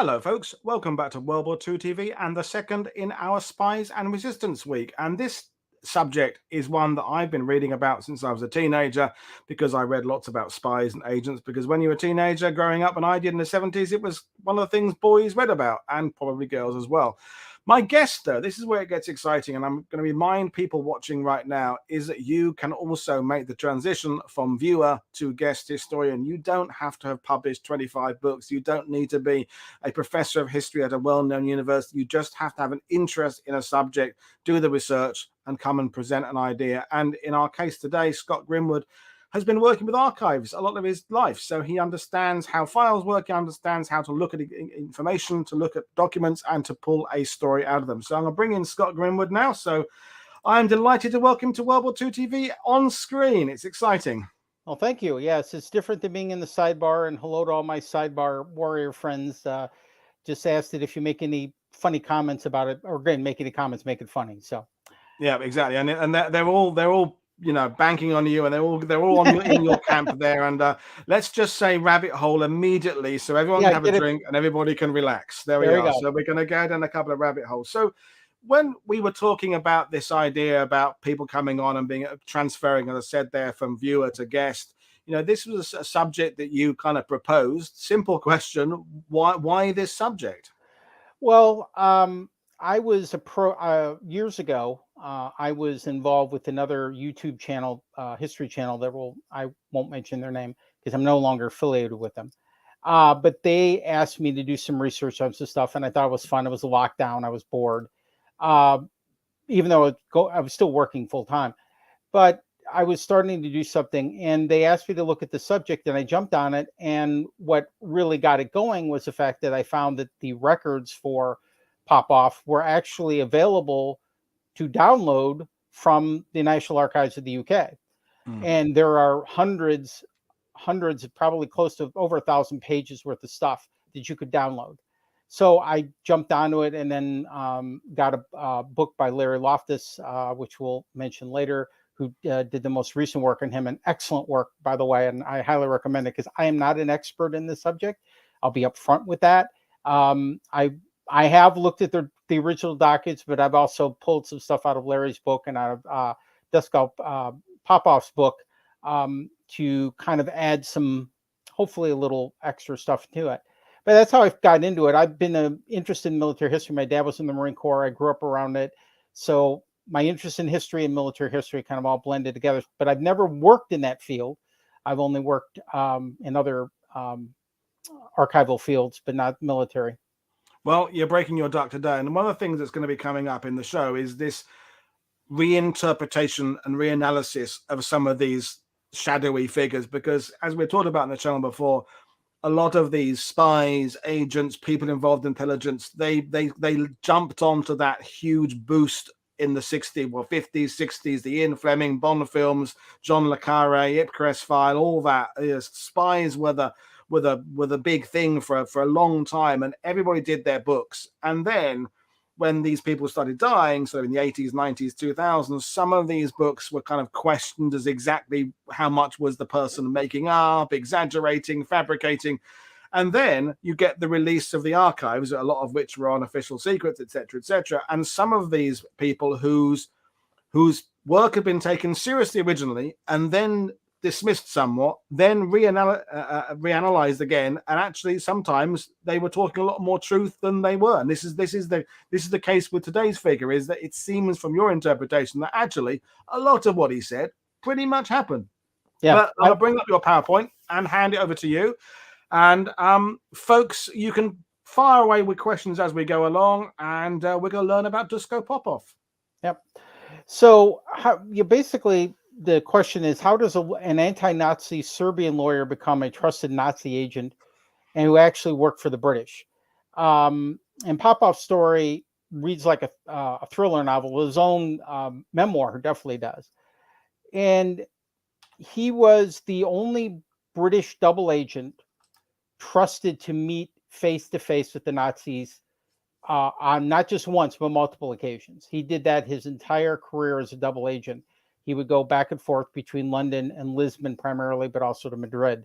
Hello, folks. Welcome back to World War II TV and the second in our Spies and Resistance week. And this subject is one that I've been reading about since I was a teenager because I read lots about spies and agents. Because when you were a teenager growing up, and I did in the 70s, it was one of the things boys read about, and probably girls as well. My guest, though, this is where it gets exciting, and I'm going to remind people watching right now, is that you can also make the transition from viewer to guest historian. You don't have to have published 25 books. You don't need to be a professor of history at a well-known university. You just have to have an interest in a subject, do the research, and come and present an idea. And in our case today, Scott Grimwood has been working with archives a lot of his life. So he understands how files work, he understands how to look at information, to look at documents, and to pull a story out of them. So I'm going to bring in Scott Grimwood now. So I'm delighted to welcome to World War II TV on screen. It's exciting. Well, thank you. Yes, it's different than being in the sidebar. And hello to all my sidebar warrior friends. Just asked that if you make any funny comments about it, or again, make any comments, make it funny. So yeah, exactly. And they're all banking on you, and they're all on in your camp there. And let's just say rabbit hole immediately, so everyone can have a drink and everybody can relax. There we are. So we're going to go down a couple of rabbit holes. So when we were talking about this idea about people coming on and being transferring, as I said there, from viewer to guest, this was a subject that you kind of proposed. Simple question: why this subject? Well, I was a pro years ago. I was involved with another YouTube channel, history channel I won't mention their name because I'm no longer affiliated with them. But they asked me to do some research on some stuff, and I thought it was fun. It was a lockdown. I was bored, even though I was still working full time. But I was starting to do something, and they asked me to look at the subject, and I jumped on it. And what really got it going was the fact that I found that the records for Popov were actually available to download from the National Archives of the UK. And there are hundreds, probably close to over 1,000 pages worth of stuff that you could download. So I jumped onto it, and then got a book by Larry Loftus, which we'll mention later, who did the most recent work on him, and excellent work, by the way. And I highly recommend it because I am not an expert in this subject. I'll be upfront with that. I have looked at the original documents, but I've also pulled some stuff out of Larry's book and out of Dusko Popov's book to kind of add some, hopefully a little extra stuff to it. But that's how I've gotten into it. I've been interested in military history. My dad was in the Marine Corps. I grew up around it. So my interest in history and military history kind of all blended together. But I've never worked in that field. I've only worked in other archival fields, but not military. Well, you're breaking your duck today. And one of the things that's going to be coming up in the show is this reinterpretation and reanalysis of some of these shadowy figures. Because as we talked about in the channel before, a lot of these spies, agents, people involved in intelligence, they jumped onto that huge boost in the 60s, 50s, 60s, the Ian Fleming, Bond films, John le Carré, Ipcress file, all that. Spies were the big thing for a long time, and everybody did their books. And then when these people started dying, so in the 80s, 90s, 2000s, some of these books were kind of questioned as exactly how much was the person making up, exaggerating, fabricating. And then you get the release of the archives, a lot of which were on official secrets, etc., etc. And some of these people whose work had been taken seriously originally and then dismissed somewhat, then reanalyzed again, and actually sometimes they were talking a lot more truth than they were. And this is the case with today's figure, is that it seems from your interpretation that actually a lot of what he said pretty much happened. Yeah. But I'll bring up your PowerPoint and hand it over to you. And folks, you can fire away with questions as we go along, and we're going to learn about Dusko Popov. Yep. So the question is, how does an anti-Nazi Serbian lawyer become a trusted Nazi agent and who actually worked for the British? And Popov's story reads like a thriller novel. His own memoir definitely does. And he was the only British double agent trusted to meet face-to-face with the Nazis on not just once, but multiple occasions. He did that his entire career as a double agent. He would go back and forth between London and Lisbon primarily, but also to Madrid.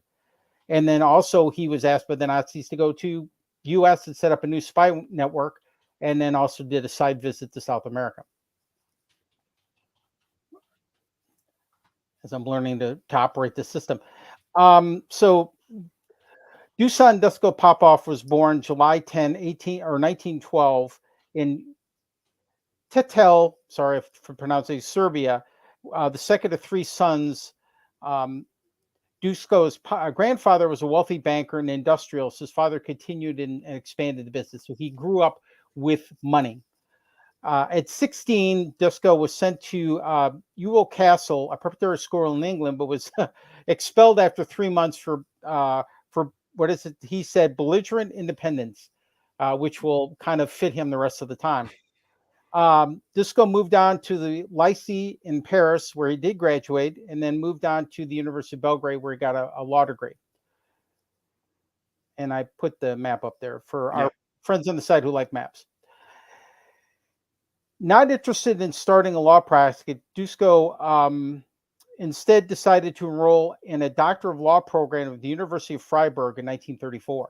And then also he was asked by the Nazis to go to U.S. had set up a new spy network, and then also did a side visit to South America. As I'm learning to operate the system. So Dusan Dusko Popov was born July 10, 1912 in Tetel, sorry for pronouncing Serbia, the second of three sons. Dusko's grandfather was a wealthy banker and industrialist. His father continued and expanded the business. So he grew up with money. At 16, Dusko was sent to Ewell Castle, a preparatory school in England, but was expelled after 3 months for what is it? He said belligerent independence, which will kind of fit him the rest of the time. Dusko moved on to the Lycée in Paris, where he did graduate, and then moved on to the University of Belgrade, where he got a law degree. And I put the map up there for our friends on the side who like maps. Not interested in starting a law practice, Dusko instead decided to enroll in a Doctor of Law program at the University of Freiburg in 1934.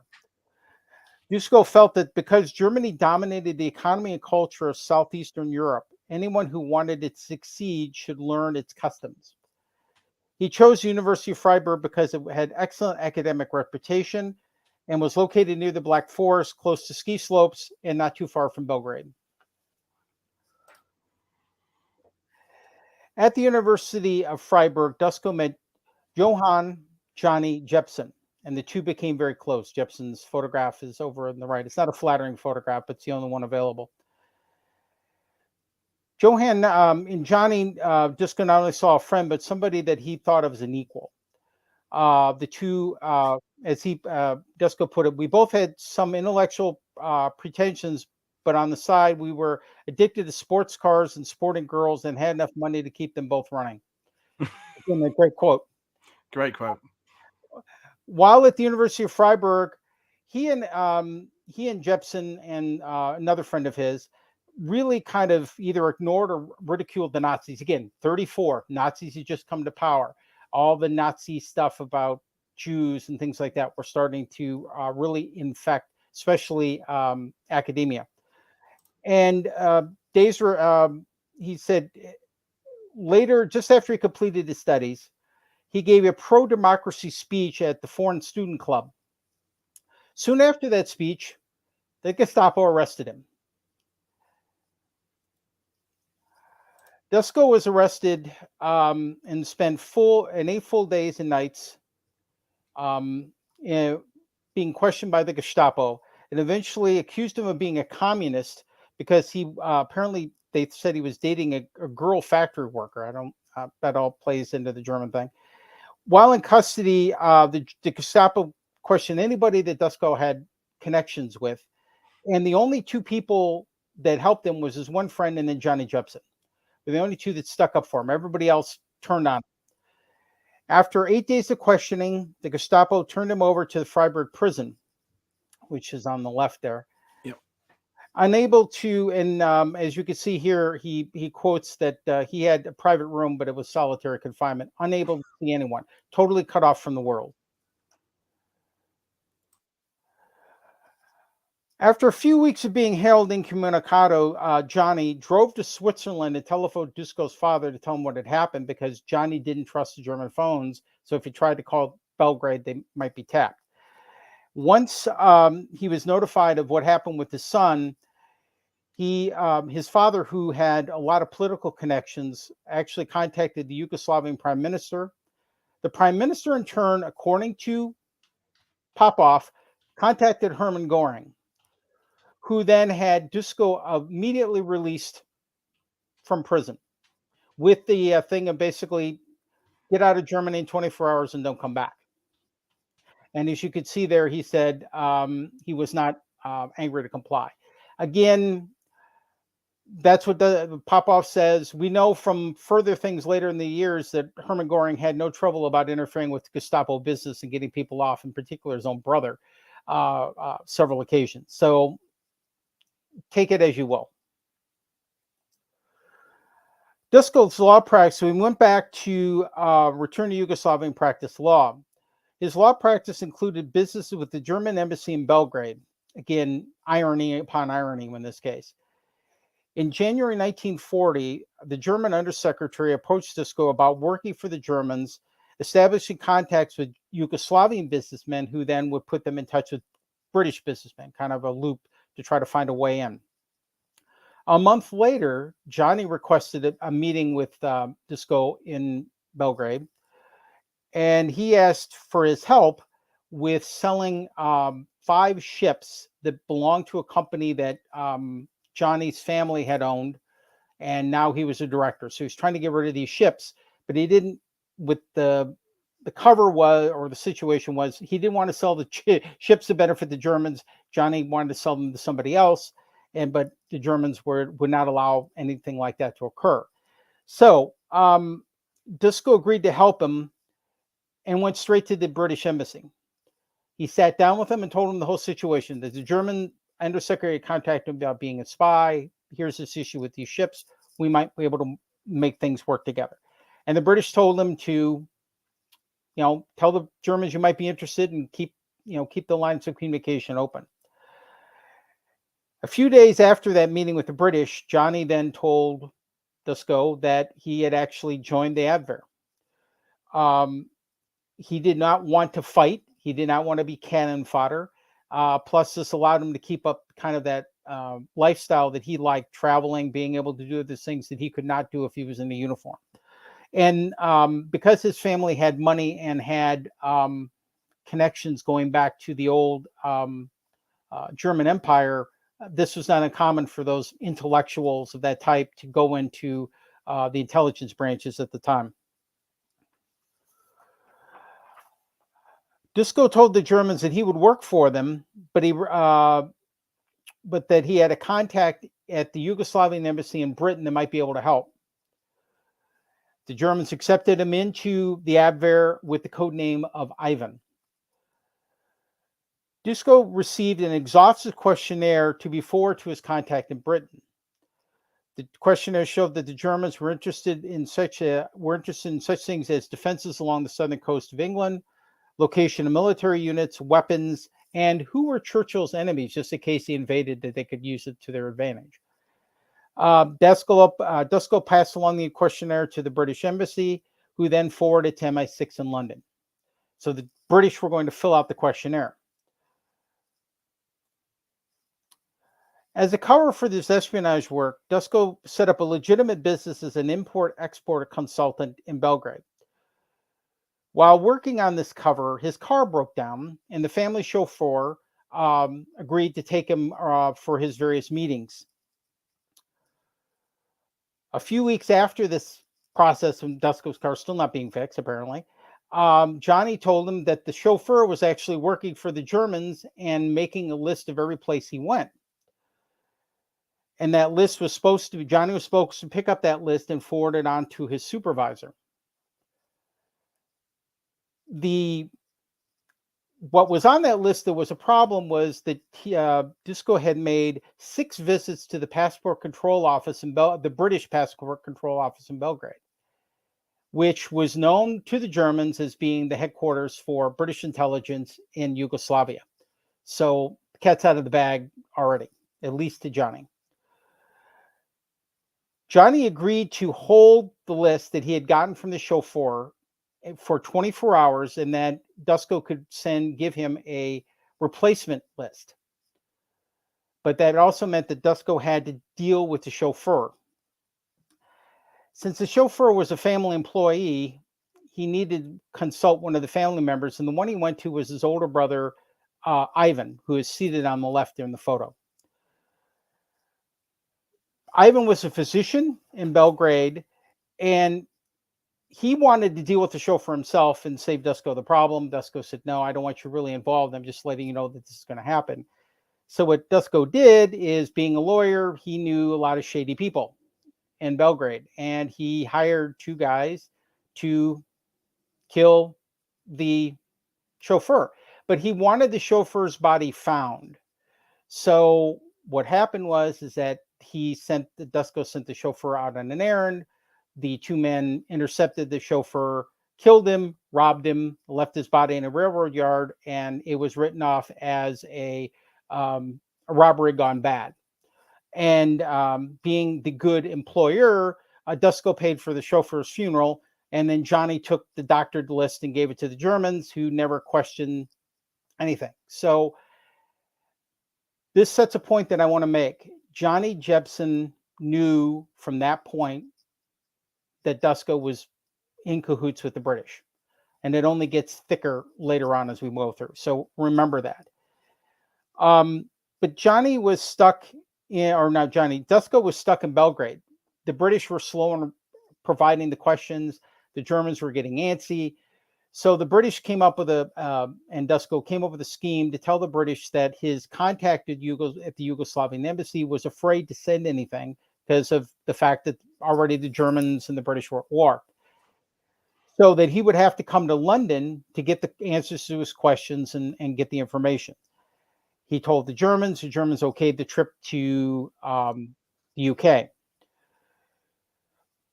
Dusko felt that because Germany dominated the economy and culture of Southeastern Europe, anyone who wanted to succeed should learn its customs. He chose the University of Freiburg because it had excellent academic reputation and was located near the Black Forest, close to ski slopes, and not too far from Belgrade. At the University of Freiburg, Dusko met Johann Johnny Jepsen, and the two became very close. Jepsen's photograph is over on the right. It's not a flattering photograph, but it's the only one available. Johann and Johnny Dusko not only saw a friend, but somebody that he thought of as an equal. The two, as Dusko put it, we both had some intellectual pretensions, but on the side, we were addicted to sports cars and sporting girls and had enough money to keep them both running. Again, a great quote. Great quote. While at the University of Freiburg, he and Jepsen and another friend of his really kind of either ignored or ridiculed the Nazis. Again, 34, Nazis had just come to power. All the Nazi stuff about Jews and things like that were starting to really infect, especially academia. And he said later, just after he completed his studies, he gave a pro-democracy speech at the Foreign Student Club. Soon after that speech, the Gestapo arrested him. Dusko was arrested and spent 8 full days and nights being questioned by the Gestapo, and eventually accused him of being a communist because he apparently they said he was dating a girl factory worker. That all plays into the German thing. While in custody, the Gestapo questioned anybody that Dusko had connections with, and the only two people that helped him was his one friend and then Johnny Jepsen. They're the only two that stuck up for him. Everybody else turned on him. After 8 days of questioning, the Gestapo turned him over to the Freiburg prison, which is on the left there. Yep. Unable to, and as you can see here, he quotes that he had a private room, but it was solitary confinement, unable to see anyone, totally cut off from the world. After a few weeks of being held incommunicado, Johnny drove to Switzerland and telephoned Dusko's father to tell him what had happened, because Johnny didn't trust the German phones. So if he tried to call Belgrade, they might be tapped. Once he was notified of what happened with his son, his father, who had a lot of political connections, actually contacted the Yugoslavian prime minister. The prime minister, in turn, according to Popov, contacted Hermann Göring, who then had Dusko immediately released from prison with the thing of basically get out of Germany in 24 hours and don't come back. And as you could see there, he said he was not angry to comply. Again, that's what the Popov says. We know from further things later in the years that Hermann Göring had no trouble about interfering with Gestapo business and getting people off, in particular his own brother, several occasions. So take it as you will. Dusko's law practice, we went back to return to Yugoslavia and practice law. His law practice included business with the German embassy in Belgrade. Again, irony upon irony in this case. In January 1940, the German undersecretary approached Dusko about working for the Germans, establishing contacts with Yugoslavian businessmen who then would put them in touch with British businessmen, kind of a loop to try to find a way in. A month later, Johnny requested a meeting with Dusko in Belgrade, and he asked for his help with selling 5 ships that belonged to a company that Johnny's family had owned, and now he was a director. So he's trying to get rid of these ships, but he didn't. With the cover was, or the situation was, he didn't want to sell the ships to benefit the Germans. Johnny wanted to sell them to somebody else, but the Germans would not allow anything like that to occur. So Dusko agreed to help him and went straight to the British embassy. He sat down with him and told him the whole situation. That the German undersecretary contacted him about being a spy. Here's this issue with these ships. We might be able to make things work together. And the British told him to, tell the Germans you might be interested and keep the lines of communication open. A few days after that meeting with the British, Johnny then told Dusko that he had actually joined the Abwehr. He did not want to fight. He did not want to be cannon fodder. Plus, this allowed him to keep up kind of that lifestyle that he liked, traveling, being able to do the things that he could not do if he was in a uniform. And because his family had money and had connections going back to the old German Empire, this was not uncommon for those intellectuals of that type to go into the intelligence branches at the time. Dusko told the Germans that he would work for them, but that he had a contact at the Yugoslavian embassy in Britain that might be able to help. The Germans accepted him into the Abwehr with the code name of Ivan. Dusko received an exhaustive questionnaire to be forwarded to his contact in Britain. The questionnaire showed that the Germans were interested in such things as defenses along the southern coast of England, location of military units, weapons, and who were Churchill's enemies, just in case he invaded, that they could use it to their advantage. Dusko passed along the questionnaire to the British embassy, who then forwarded to MI6 in London. So the British were going to fill out the questionnaire. As a cover for this espionage work, Dusko set up a legitimate business as an import-export consultant in Belgrade. While working on this cover, his car broke down, and the family chauffeur agreed to take him for his various meetings. A few weeks after this process, when Dusko's car still not being fixed, apparently, Johnny told him that the chauffeur was actually working for the Germans and making a list of every place he went. And that list was Johnny was supposed to pick up that list and forward it on to his supervisor. What was on that list that was a problem was that Dusko had made 6 visits to the passport control office the British passport control office in Belgrade, which was known to the Germans as being the headquarters for British intelligence in Yugoslavia. So the cat's out of the bag already, at least to Johnny. Johnny agreed to hold the list that he had gotten from the chauffeur for 24 hours, and that Dusko could give him a replacement list. But that also meant that Dusko had to deal with the chauffeur. Since the chauffeur was a family employee, he needed to consult one of the family members, and the one he went to was his older brother, Ivan, who is seated on the left there in the photo. Ivan was a physician in Belgrade, and he wanted to deal with the chauffeur himself and save Dusko the problem. Dusko said, no, I don't want you really involved. I'm just letting you know that this is going to happen. So what Dusko did is, being a lawyer, he knew a lot of shady people in Belgrade, and he hired 2 guys to kill the chauffeur. But he wanted the chauffeur's body found. So what happened was that Dusko sent the chauffeur out on an errand. The 2 men intercepted the chauffeur, killed him, robbed him, left his body in a railroad yard, and it was written off as a a robbery gone bad. And being the good employer, Dusko paid for the chauffeur's funeral, and then Johnny took the doctored list and gave it to the Germans, who never questioned anything. So this sets a point that I want to make. Johnny Jepson knew from that point that Dusko was in cahoots with the British, and it only gets thicker later on as we go through. So remember that. But Johnny was stuck in, or not Johnny, Dusko was stuck in Belgrade. The British were slow in providing the questions. The Germans were getting antsy. So the British came up with and Dusko came up with a scheme to tell the British that his contact at the Yugoslavian embassy was afraid to send anything because of the fact that already the Germans and the British were at war. So that he would have to come to London to get the answers to his questions and get the information. He told the Germans okayed the trip to the UK.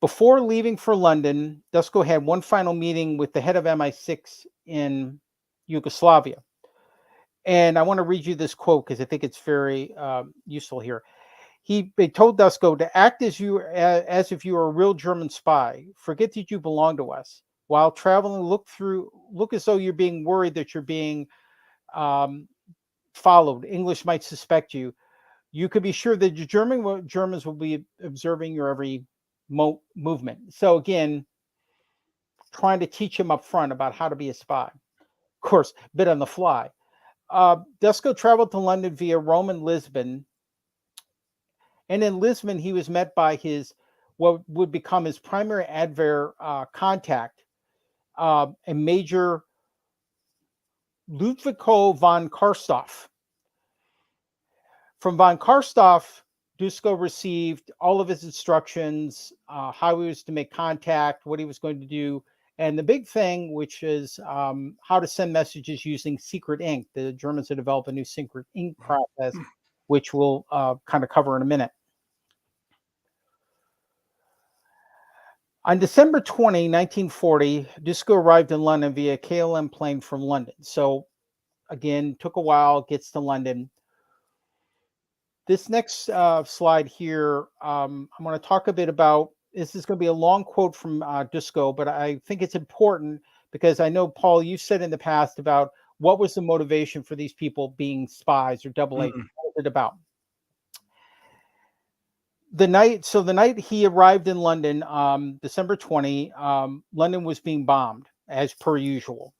Before leaving for London, Dusko had one final meeting with the head of MI6 in Yugoslavia. And I want to read you this quote because I think it's very useful here. They told Dusko to act as if you were a real German spy. Forget that you belong to us. While traveling, look as though you're being worried that you're being followed. English might suspect you. You could be sure that the Germans will be observing your every movement. So again, trying to teach him up front about how to be a spy. Of course, a bit on the fly. Dusko traveled to London via Rome and Lisbon. And in Lisbon, he was met by what would become his primary adver contact, a Major Ludwiko von Karstoff. From von Karstoff, Dusko received all of his instructions, how he was to make contact, what he was going to do, and the big thing, which is how to send messages using secret ink. The Germans had developed a new secret ink process, which we'll kind of cover in a minute. On December 20, 1940, Dusko arrived in London via KLM plane from London. So again, took a while, gets to London. This next slide here, I'm going to talk a bit about, this is going to be a long quote from Dusko, but I think it's important because I know, Paul, you've said in the past about what was the motivation for these people being spies or double agents. What was it about? The night he arrived in London, December 20, London was being bombed as per usual.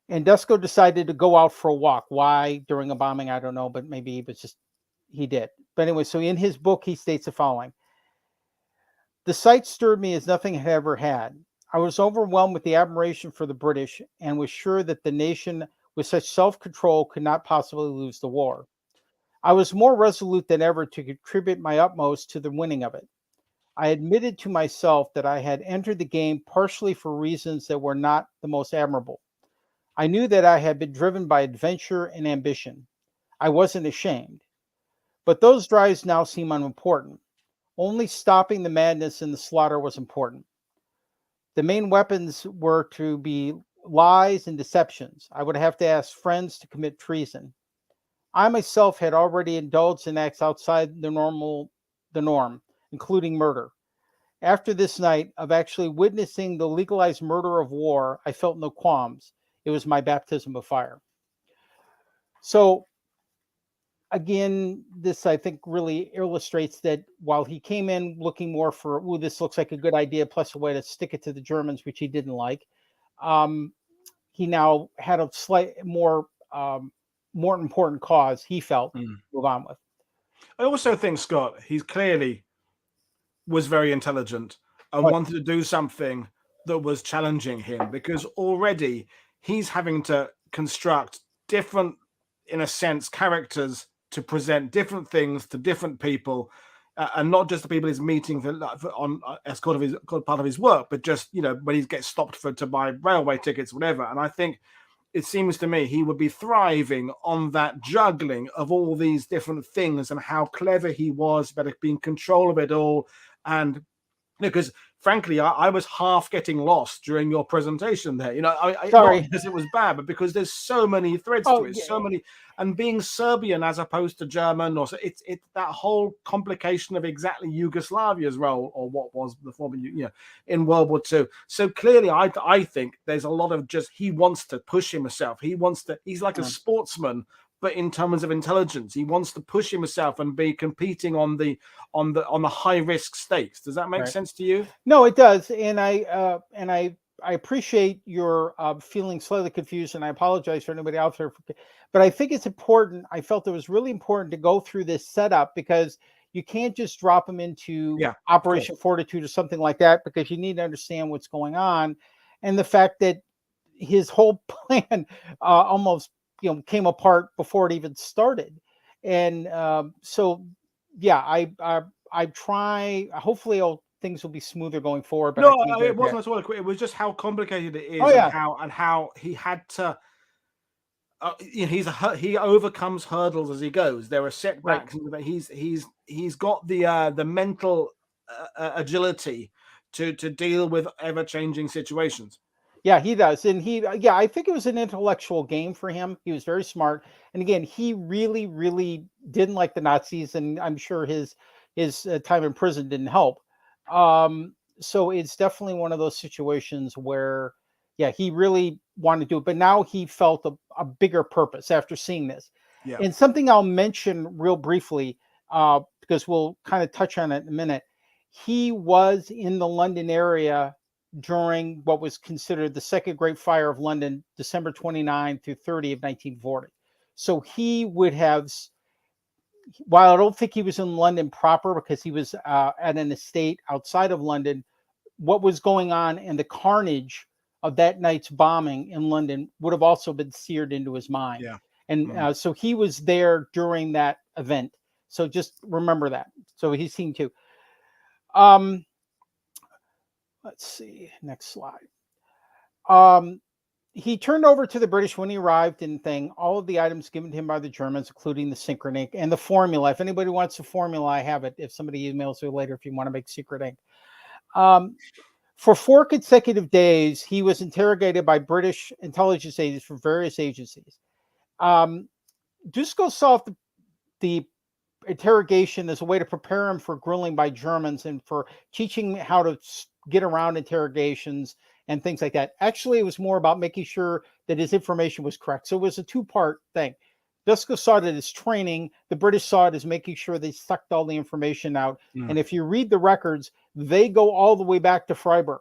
And Dusko decided to go out for a walk. Why during a bombing? I don't know, but maybe it was just he did. But anyway, so in his book, he states the following. The sight stirred me as nothing had ever had. I was overwhelmed with the admiration for the British and was sure that the nation with such self-control could not possibly lose the war. I was more resolute than ever to contribute my utmost to the winning of it. I admitted to myself that I had entered the game partially for reasons that were not the most admirable. I knew that I had been driven by adventure and ambition. I wasn't ashamed. But those drives now seem unimportant. Only stopping the madness and the slaughter was important. The main weapons were to be lies and deceptions. I would have to ask friends to commit treason. I myself had already indulged in acts outside the norm, including murder. After this night of actually witnessing the legalized murder of war, I felt no qualms. It was my baptism of fire. So again, this I think really illustrates that while he came in looking more for, oh, this looks like a good idea, plus a way to stick it to the Germans, which he didn't like, he now had a slight more important cause he felt to move on with. I also think, Scott, he's clearly was very intelligent and wanted to do something that was challenging him, because already he's having to construct different, in a sense, characters to present different things to different people, and not just the people he's meeting as part of his work, but just, you know, when he gets stopped to buy railway tickets, whatever. And I think it seems to me he would be thriving on that juggling of all these different things and how clever he was about being in control of it all. And Because frankly, I was half getting lost during your presentation there. Not Sorry. because it was bad, but because there's so many threads to it, so many, and being Serbian as opposed to German, or it's that whole complication of exactly Yugoslavia's role, or what was the former, in World War II. So clearly, I think there's a lot of just he wants to push himself. He's like a sportsman. But in terms of intelligence, he wants to push himself and be competing on the high risk stakes. Does that make sense to you? No, it does, and I appreciate your feeling slightly confused, and I apologize for anybody out there. But I think it's important. I felt it was really important to go through this setup because you can't just drop him into Operation Fortitude or something like that, because you need to understand what's going on, and the fact that his whole plan almost came apart before it even started. And so yeah, I try, hopefully things will be smoother going forward. But no, it wasn't at all. It was just how complicated it is, and how he had to he overcomes hurdles as he goes. There are setbacks, but he's got the mental agility to deal with ever-changing situations. Yeah, he does. And I think it was an intellectual game for him. He was very smart. And again, he really, really didn't like the Nazis. And I'm sure his time in prison didn't help. So it's definitely one of those situations where, he really wanted to do it. But now he felt a bigger purpose after seeing this. Yeah. And something I'll mention real briefly, because we'll kind of touch on it in a minute. He was in the London area during what was considered the Second Great Fire of London, December 29 through 30 of 1940. So he would have, while I don't think he was in London proper because he was at an estate outside of London, what was going on and the carnage of that night's bombing in London would have also been seared into his mind. Yeah. And so he was there during that event. So just remember that. So he's seen too. Let's see, next slide. He turned over to the British when he arrived in thing all of the items given to him by the Germans, including the secret ink and the formula. If anybody wants the formula, I have it. If somebody emails you later, if you want to make secret ink. For 4 consecutive days, he was interrogated by British intelligence agents from various agencies. Dusko saw the interrogation as a way to prepare him for grilling by Germans and for teaching how to get around interrogations and things like that. Actually, it was more about making sure that his information was correct. So it was a 2-part thing. Dusko saw it as training. The British saw it as making sure they sucked all the information out. And if you read the records, they go all the way back to Freiburg.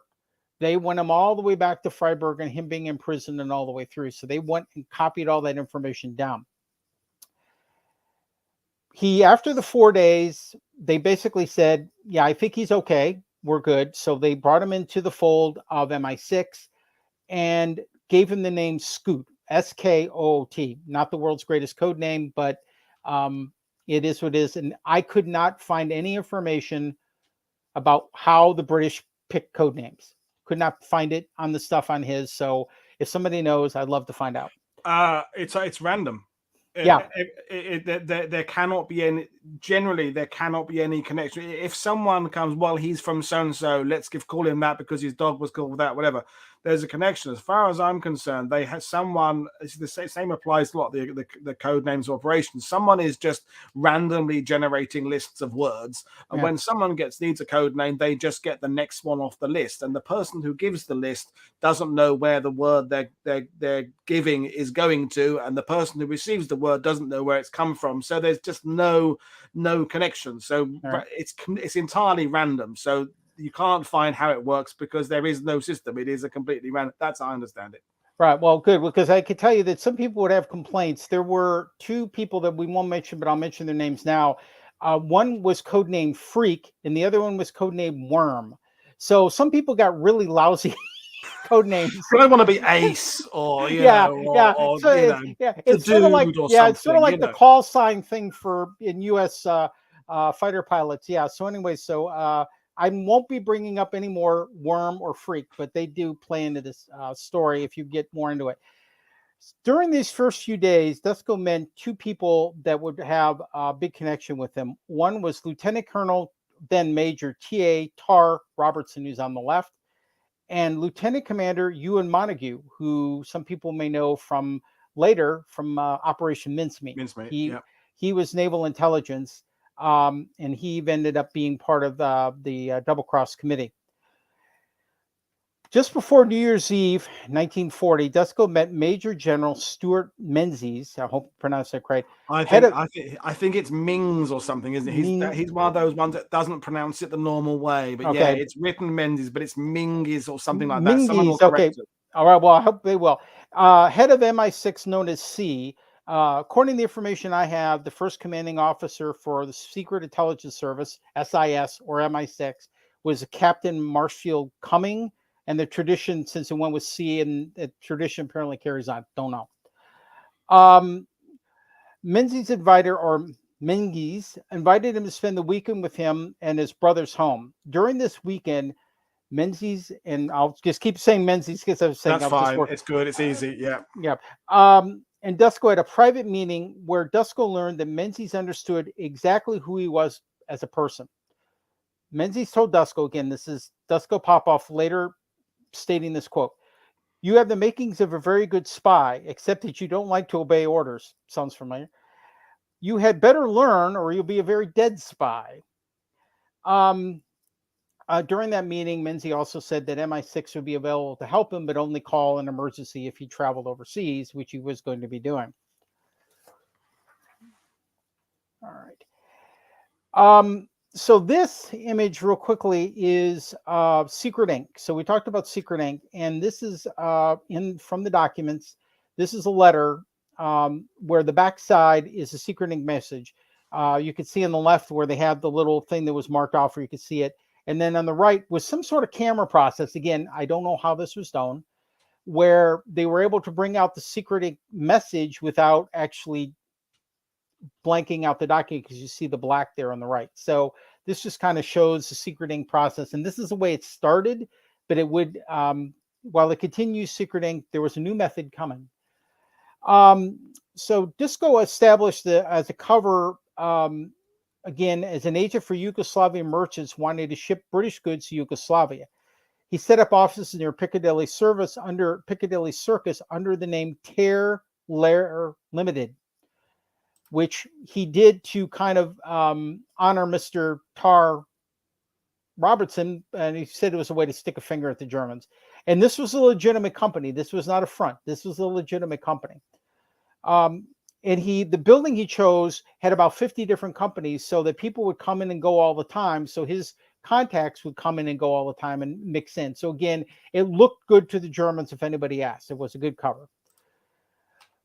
They went him all the way back to Freiburg and him being in prison and all the way through. So they went and copied all that information down. After the 4 days, they basically said, yeah, I think he's okay. We're good. So they brought him into the fold of MI6 and gave him the name Scoot, Skoot, not the world's greatest code name, but it is what it is. And I could not find any information about how the British picked code names. Could not find it on the stuff on his. So if somebody knows, I'd love to find out. It's random. Yeah, there cannot be any. Generally, there cannot be any connection. If someone comes, well, he's from so and so. Let's call him that because his dog was called that. Whatever. There's a connection. As far as I'm concerned, they have someone. The same applies to a lot of the code names of operations. Someone is just randomly generating lists of words, and when someone needs a code name, they just get the next one off the list. And the person who gives the list doesn't know where the word they're giving is going to, and the person who receives the word doesn't know where it's come from. So there's just no connection. So it's entirely random. So you can't find how it works because there is no system. It is a completely random. That's how I understand it. Right. Well, good. Because I could tell you that some people would have complaints. There were 2 people that we won't mention, but I'll mention their names now. One was codenamed Freak, and the other one was codenamed Worm. So some people got really lousy code names. I don't want to be Ace or it's sort of like it's sort of like the call sign thing for in U.S. Fighter pilots. Yeah. So anyway, I won't be bringing up any more Worm or Freak, but they do play into this story if you get more into it. During these first few days, Dusko met 2 people that would have a big connection with him. One was Lieutenant Colonel then Major T.A. Tar Robertson, who's on the left, and Lieutenant Commander Ewan Montague, who some people may know from later from Operation Mincemeat. He was naval intelligence, and he ended up being part of the Double Cross Committee. Just before New Year's Eve, 1940, Dusko met Major General Stuart Menzies. I hope I pronounced that correct. I think it's Mings or something, isn't it? He's one of those ones that doesn't pronounce it the normal way. But yeah, it's written Menzies, but it's Mingis or something like that. Someone will correct it. All right. Well, I hope they will. Head of MI6, known as C. According to the information I have, the first commanding officer for the Secret Intelligence Service, SIS or MI6, was Captain Marshfield Cumming. And the tradition, since it went with C, and the tradition apparently carries on. Don't know. Menzies invited him to spend the weekend with him and his brother's home. During this weekend, Menzies, and I'll just keep saying Menzies because I was saying that's fine. It's good. It's easy. Yeah. Yeah. And Dusko had a private meeting where Dusko learned that Menzies understood exactly who he was as a person. Menzies told Dusko, again, this is Dusko Popov later stating this quote: "You have the makings of a very good spy, except that you don't like to obey orders." Sounds familiar. "You had better learn, or you'll be a very dead spy." During that meeting, Menzies also said that MI6 would be available to help him, but only call an emergency if he traveled overseas, which he was going to be doing. All right. So this image, real quickly, is Secret Ink. So we talked about Secret Ink, and this is from the documents. This is a letter where the backside is a Secret Ink message. You can see on the left where they have the little thing that was marked off, where you can see it. And then on the right was some sort of camera process. Again, I don't know how this was done, where they were able to bring out the Secret Ink message without actually blanking out the document, because you see the black there on the right. So this just kind of shows the Secret Ink process, and this is the way it started. But it would, while it continues Secret Ink, there was a new method coming. So Dusko established as a cover, again, as an agent for Yugoslavian merchants wanting to ship British goods to Yugoslavia. He set up offices near Piccadilly Circus under the name Tear Lair Limited, which he did to kind of honor Mr. Tar Robertson, and he said it was a way to stick a finger at the Germans. And this was a legitimate company. This was not a front. This was a legitimate company. And the building he chose had about 50 different companies, so that people would come in and go all the time. So his contacts would come in and go all the time and mix in. So again, it looked good to the Germans if anybody asked. It was a good cover.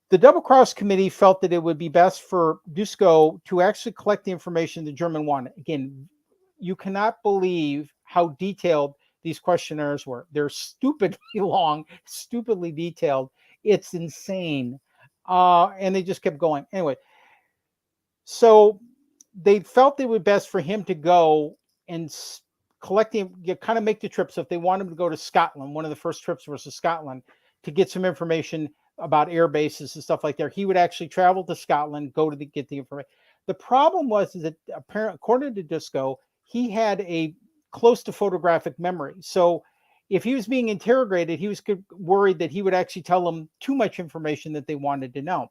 The Double Cross Committee felt that it would be best for Dusko to actually collect the information the German wanted. Again, you cannot believe how detailed these questionnaires were. They're stupidly long, stupidly detailed. It's insane. And they just kept going. Anyway, so they felt it would be best for him to go and collect kind of make the trip. So if they wanted him to go to Scotland, one of the first trips was to Scotland, to get some information about air bases and stuff like that, he would actually travel to Scotland, get the information. The problem was that apparently, according to Dusko, he had a close to photographic memory. So if he was being interrogated, he was worried that he would actually tell them too much information that they wanted to know.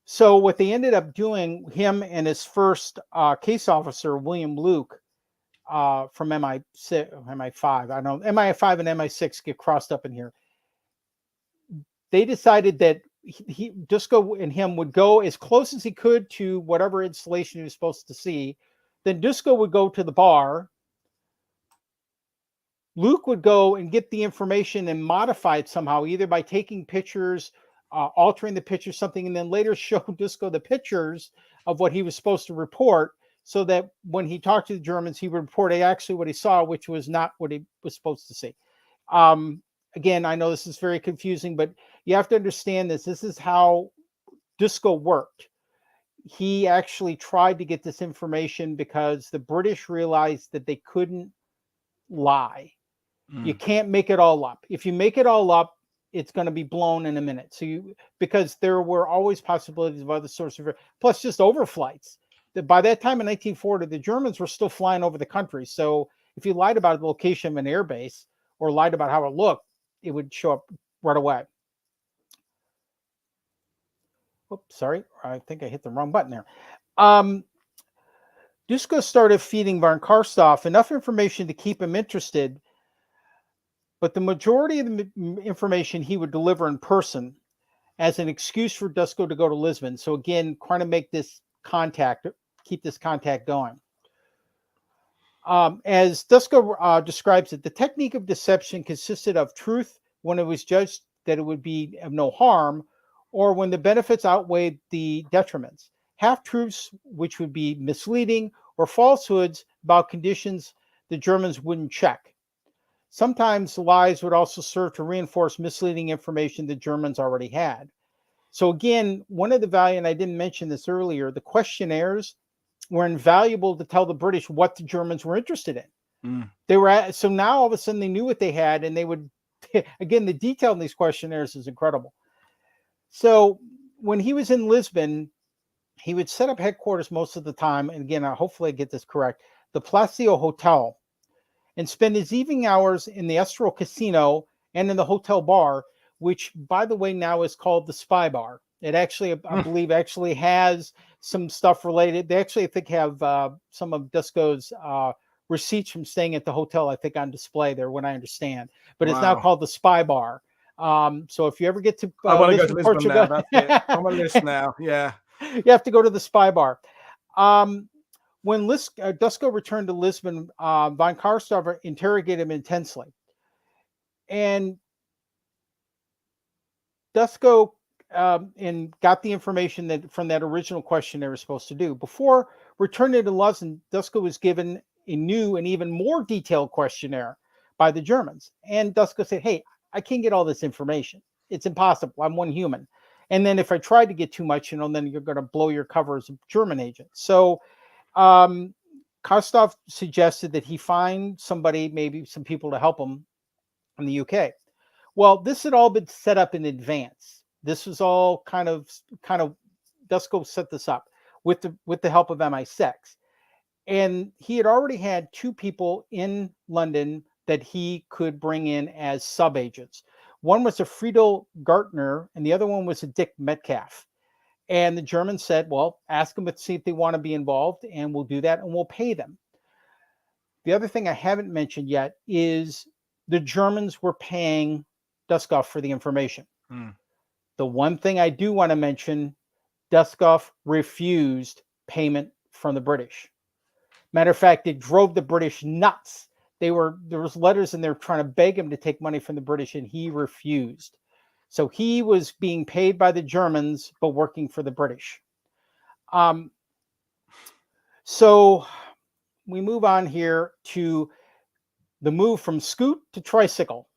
So what they ended up doing, him and his first case officer, William Luke, from MI5, I don't know, MI5 and MI6 get crossed up in here. They decided that Dusko and him would go as close as he could to whatever installation he was supposed to see. Then Dusko would go to the bar. Luke would go and get the information and modify it somehow, either by taking pictures, altering the picture, something, and then later show Dusko the pictures of what he was supposed to report, so that when he talked to the Germans, he would report actually what he saw, which was not what he was supposed to see. Again, I know this is very confusing, but you have to understand this. This is how Dusko worked. He actually tried to get this information because the British realized that they couldn't lie. You can't make it all up. If you make it all up, it's going to be blown in a minute. So because there were always possibilities of other sources, plus just overflights. by that time in 1940, the Germans were still flying over the country. So if you lied about the location of an airbase or lied about how it looked, it would show up right away. Oops, sorry. I think I hit the wrong button there. Dusko started feeding von Karstoff enough information to keep him interested, but the majority of the information he would deliver in person as an excuse for Dusko to go to Lisbon. So again, trying to make this contact, keep this contact going. As Dusko describes it, the technique of deception consisted of truth when it was judged that it would be of no harm, or when the benefits outweighed the detriments. Half-truths, which would be misleading, or falsehoods about conditions the Germans wouldn't check. Sometimes lies would also serve to reinforce misleading information the Germans already had. So again, one of the value, and I didn't mention this earlier, the questionnaires were invaluable to tell the British what the Germans were interested in. They were so now all of a sudden they knew what they had, and they would, again, the detail in these questionnaires is incredible. So when he was in Lisbon, he would set up headquarters most of the time, and again, hopefully I get this correct, the Palacio Hotel, and spend his evening hours in the Estoril Casino and in the hotel bar, which, by the way, now is called the Spy Bar. It actually, I believe, actually has some stuff related. They actually, I think, have some of Dusko's receipts from staying at the hotel, I think, on display there, what I understand. But it's now called the Spy Bar. So if you ever get to I want to go to Lisbon Portugal, now. That's it. On my list now. Yeah. You have to go to the Spy Bar. When Dusko returned to Lisbon, von Karstoff interrogated him intensely. And Dusko and got the information that from that original question they were supposed to do. Before returning to Lisbon, Dusko was given a new and even more detailed questionnaire by the Germans. And Dusko said, hey, I can't get all this information. It's impossible. I'm one human. And then if I tried to get too much, then you're going to blow your cover as a German agent. So Karstoff suggested that he find somebody, maybe some people to help him in the UK. Well, this had all been set up in advance. This was all kind of Dusko set this up with the help of MI6. And he had already had two people in London that he could bring in as sub-agents. One was a Friedel Gartner, and the other one was a Dick Metcalf. And the Germans said, well, ask them to see if they want to be involved, and we'll do that, and we'll pay them. The other thing I haven't mentioned yet is the Germans were paying Dusko for the information. The one thing I do want to mention, Dusko refused payment from the British. Matter of fact, it drove the British nuts. There was letters in there trying to beg him to take money from the British, and he refused. So he was being paid by the Germans, but working for the British. So we move on here to the move from Scoot to Tricycle.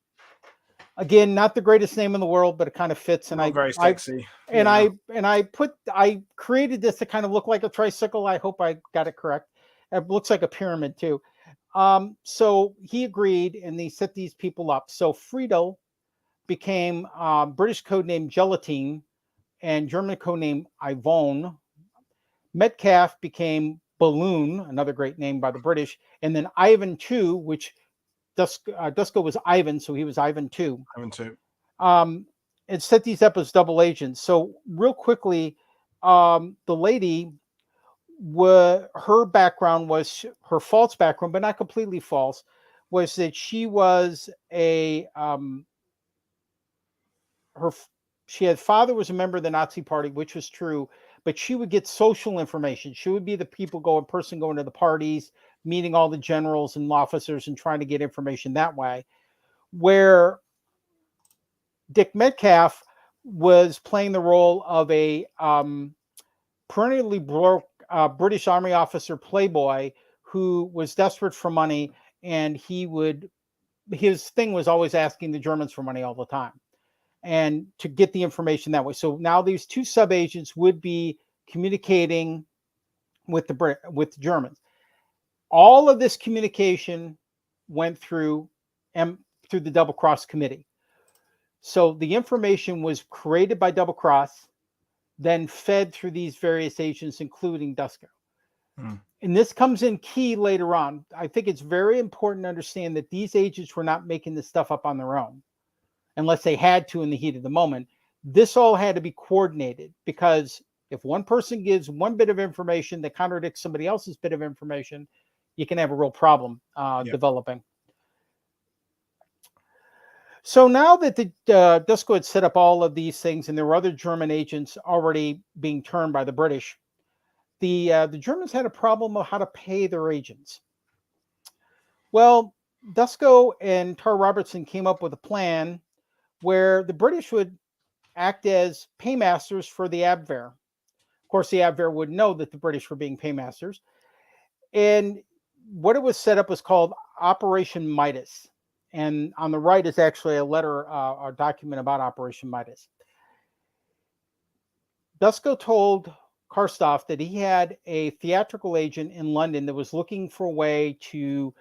Again, not the greatest name in the world, but it kind of fits. And very sexy. I created this to kind of look like a tricycle. I hope I got it correct. It looks like a pyramid too. So he agreed, and they set these people up. So Friedel became British codename Gelatine and German codename Yvonne. Metcalf became Balloon, another great name by the British, and then Ivan II, which Dusko was Ivan, so he was Ivan II. Ivan II. And set these up as double agents. So real quickly, the lady, her background was her false background, but not completely false, was that she was she had father was a member of the Nazi Party, which was true, but she would get social information. She would be the person going to the parties, meeting all the generals and officers and trying to get information that way. Where Dick Metcalf was playing the role of a perennially broke British Army officer playboy who was desperate for money, and his thing was always asking the Germans for money all the time and to get the information that way. So now these two sub-agents would be communicating with the Germans. All of this communication went through the Double Cross Committee. So the information was created by Double Cross, then fed through these various agents, including Dusko. Mm. And this comes in key later on. I think it's very important to understand that these agents were not making this stuff up on their own, unless they had to in the heat of the moment. This all had to be coordinated, because if one person gives one bit of information that contradicts somebody else's bit of information, you can have a real problem developing. So now that the Dusko had set up all of these things, and there were other German agents already being turned by the British, the Germans had a problem of how to pay their agents. Well, Dusko and Tar Robertson came up with a plan where the British would act as paymasters for the Abwehr. Of course, the Abwehr would know that the British were being paymasters. And what it was set up was called Operation Midas. And on the right is actually a letter, a document about Operation Midas. Dusko told Karstoff that he had a theatrical agent in London that was looking for a way to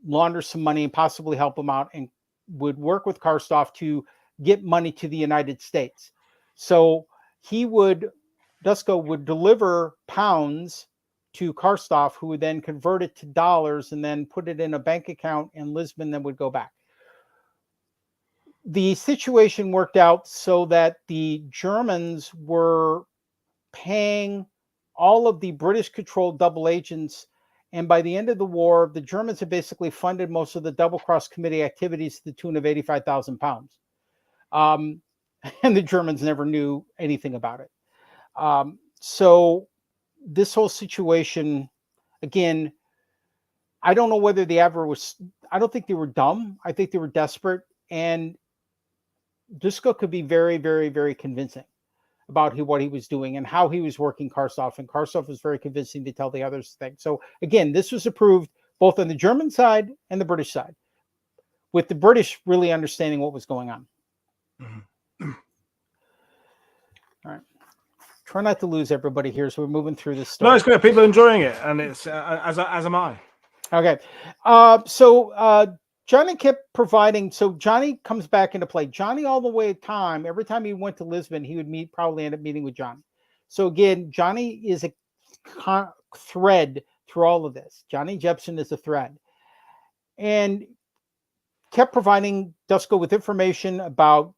launder some money and possibly help him out, and would work with Karstoff to get money to the United States. So Dusko would deliver pounds to Karstoff, who would then convert it to dollars and then put it in a bank account in Lisbon, then would go back. The situation worked out so that the Germans were paying all of the British-controlled double agents, and by the end of the war, the Germans had basically funded most of the double-cross committee activities to the tune of 85,000 pounds. And the Germans never knew anything about it. So this whole situation, again, I don't know whether the Abwehr was, I don't think they were dumb. I think they were desperate. And Dusko could be very, very, very convincing about what he was doing and how he was working Karstoff. And Karstoff was very convincing to tell the others things. So again, this was approved both on the German side and the British side, with the British really understanding what was going on. Mm-hmm. All right. Try not to lose everybody here, so we're moving through this story. No, it's good. People are enjoying it, and it's as am I. Okay. So Johnny kept providing. So Johnny comes back into play. Johnny, all the way at time, every time he went to Lisbon, he would probably end up meeting with Johnny. So again, Johnny is a thread through all of this. Johnny Jepson is a thread, and kept providing Dusko with information about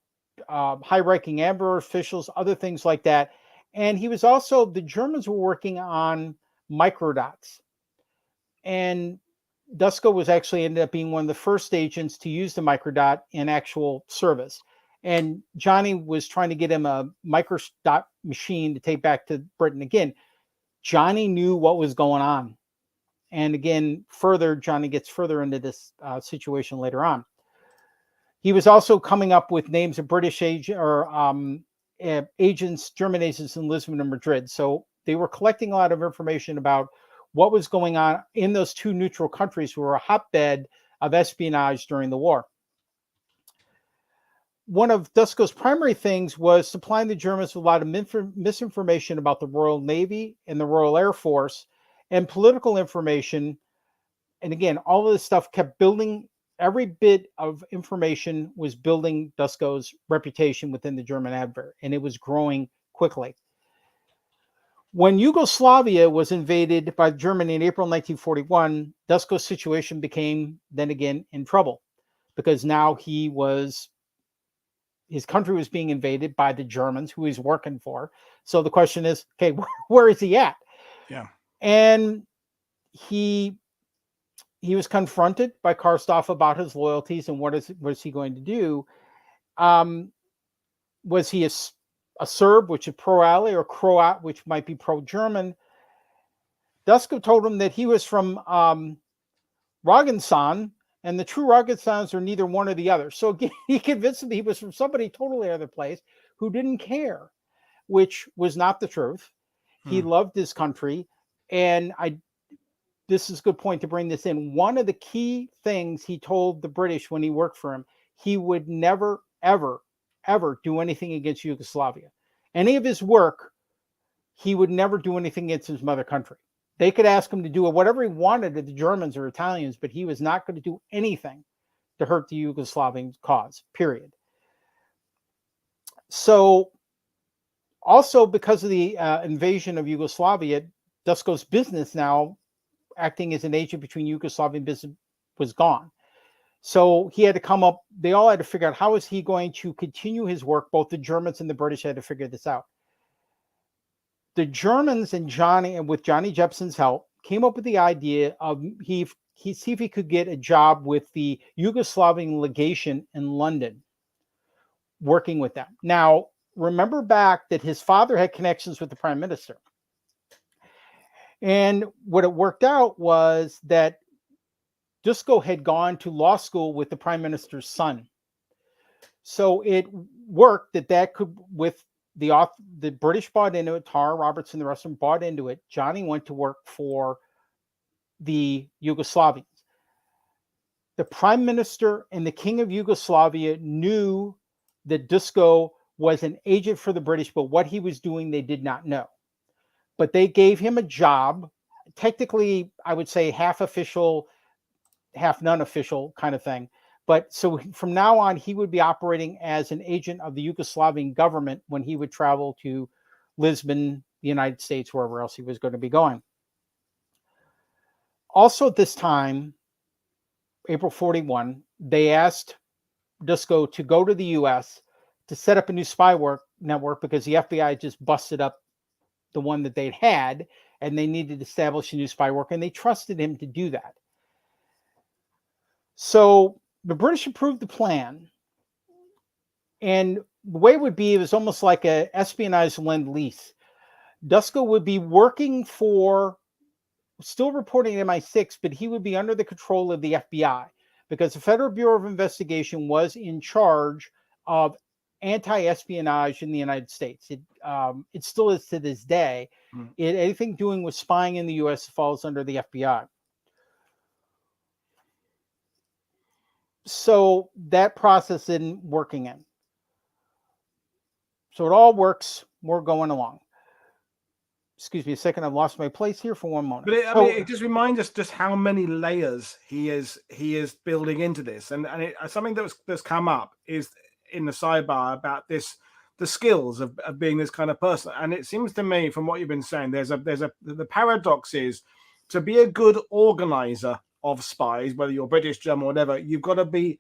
high-ranking Abwehr officials, other things like that. And he was also, the Germans were working on microdots. And Dusko was actually ended up being one of the first agents to use the microdot in actual service. And Johnny was trying to get him a microdot machine to take back to Britain. Again, Johnny knew what was going on. And again, Johnny gets further into this situation later on. He was also coming up with names of British agents, German agents in Lisbon and Madrid. So they were collecting a lot of information about what was going on in those two neutral countries who were a hotbed of espionage during the war. One of Dusko's primary things was supplying the Germans with a lot of misinformation about the Royal Navy and the Royal Air Force and political information. And again, all of this stuff kept building. Every bit of information was building Dusko's reputation within the German Abwehr, and it was growing quickly. When Yugoslavia was invaded by Germany in April 1941, Dusko's situation became then again in trouble, because now his country was being invaded by the Germans who he's working for. So the question is, okay, where is he at? Yeah. And he was confronted by Karstoff about his loyalties and what is he going to do? Was he a Serb, which is pro-ally, or Croat, which might be pro-German? Dusko told him that he was from Roggensan, and the true Roggensans are neither one or the other. So again, he convinced him that he was from somebody totally other place who didn't care, which was not the truth. He loved his country, and this is a good point to bring this in. One of the key things he told the British when he worked for him, he would never, ever, ever do anything against Yugoslavia. Any of his work, he would never do anything against his mother country. They could ask him to do whatever he wanted to the Germans or Italians, but he was not going to do anything to hurt the Yugoslavian cause, period. So also because of the invasion of Yugoslavia, Dusko's business now, acting as an agent between Yugoslavian business, was gone. So he had to come up, they all had to figure out how is he going to continue his work. Both the Germans and the British had to figure this out. The Germans and with Johnny Jepson's help, came up with the idea of he see if he could get a job with the Yugoslavian legation in London, working with them. Now, remember back that his father had connections with the prime minister. And what it worked out was that Dusko had gone to law school with the prime minister's son. So it worked that could, with the British bought into it, Tara Roberts and the rest of them bought into it. Johnny went to work for the Yugoslavians. The prime minister and the king of Yugoslavia knew that Dusko was an agent for the British, but what he was doing, they did not know. But they gave him a job, technically, I would say half official, half non-official kind of thing. But so from now on, he would be operating as an agent of the Yugoslavian government when he would travel to Lisbon, the United States, wherever else he was going to be going. Also at this time, April 41, they asked Dusko to go to the U.S. to set up a new spy network because the FBI just busted up the one that they'd had, and they needed to establish a new spy network, and they trusted him to do that. So the British approved the plan, and the way it would be, it was almost like a espionage lend-lease. Dusko would be working for, still reporting at MI6, but he would be under the control of the FBI because the Federal Bureau of Investigation was in charge of anti-espionage in the United States. It still is to this day. Anything doing with spying in the U.S. falls under the FBI. So that process isn't working in. So it all works. We're going along. Excuse me a second. I've lost my place here for one moment. But it just reminds us just how many layers he is building into this, and something that's come up is in the sidebar about the skills of being this kind of person. And it seems to me, from what you've been saying, the paradox is to be a good organizer of spies, whether you're British, German, whatever, you've got to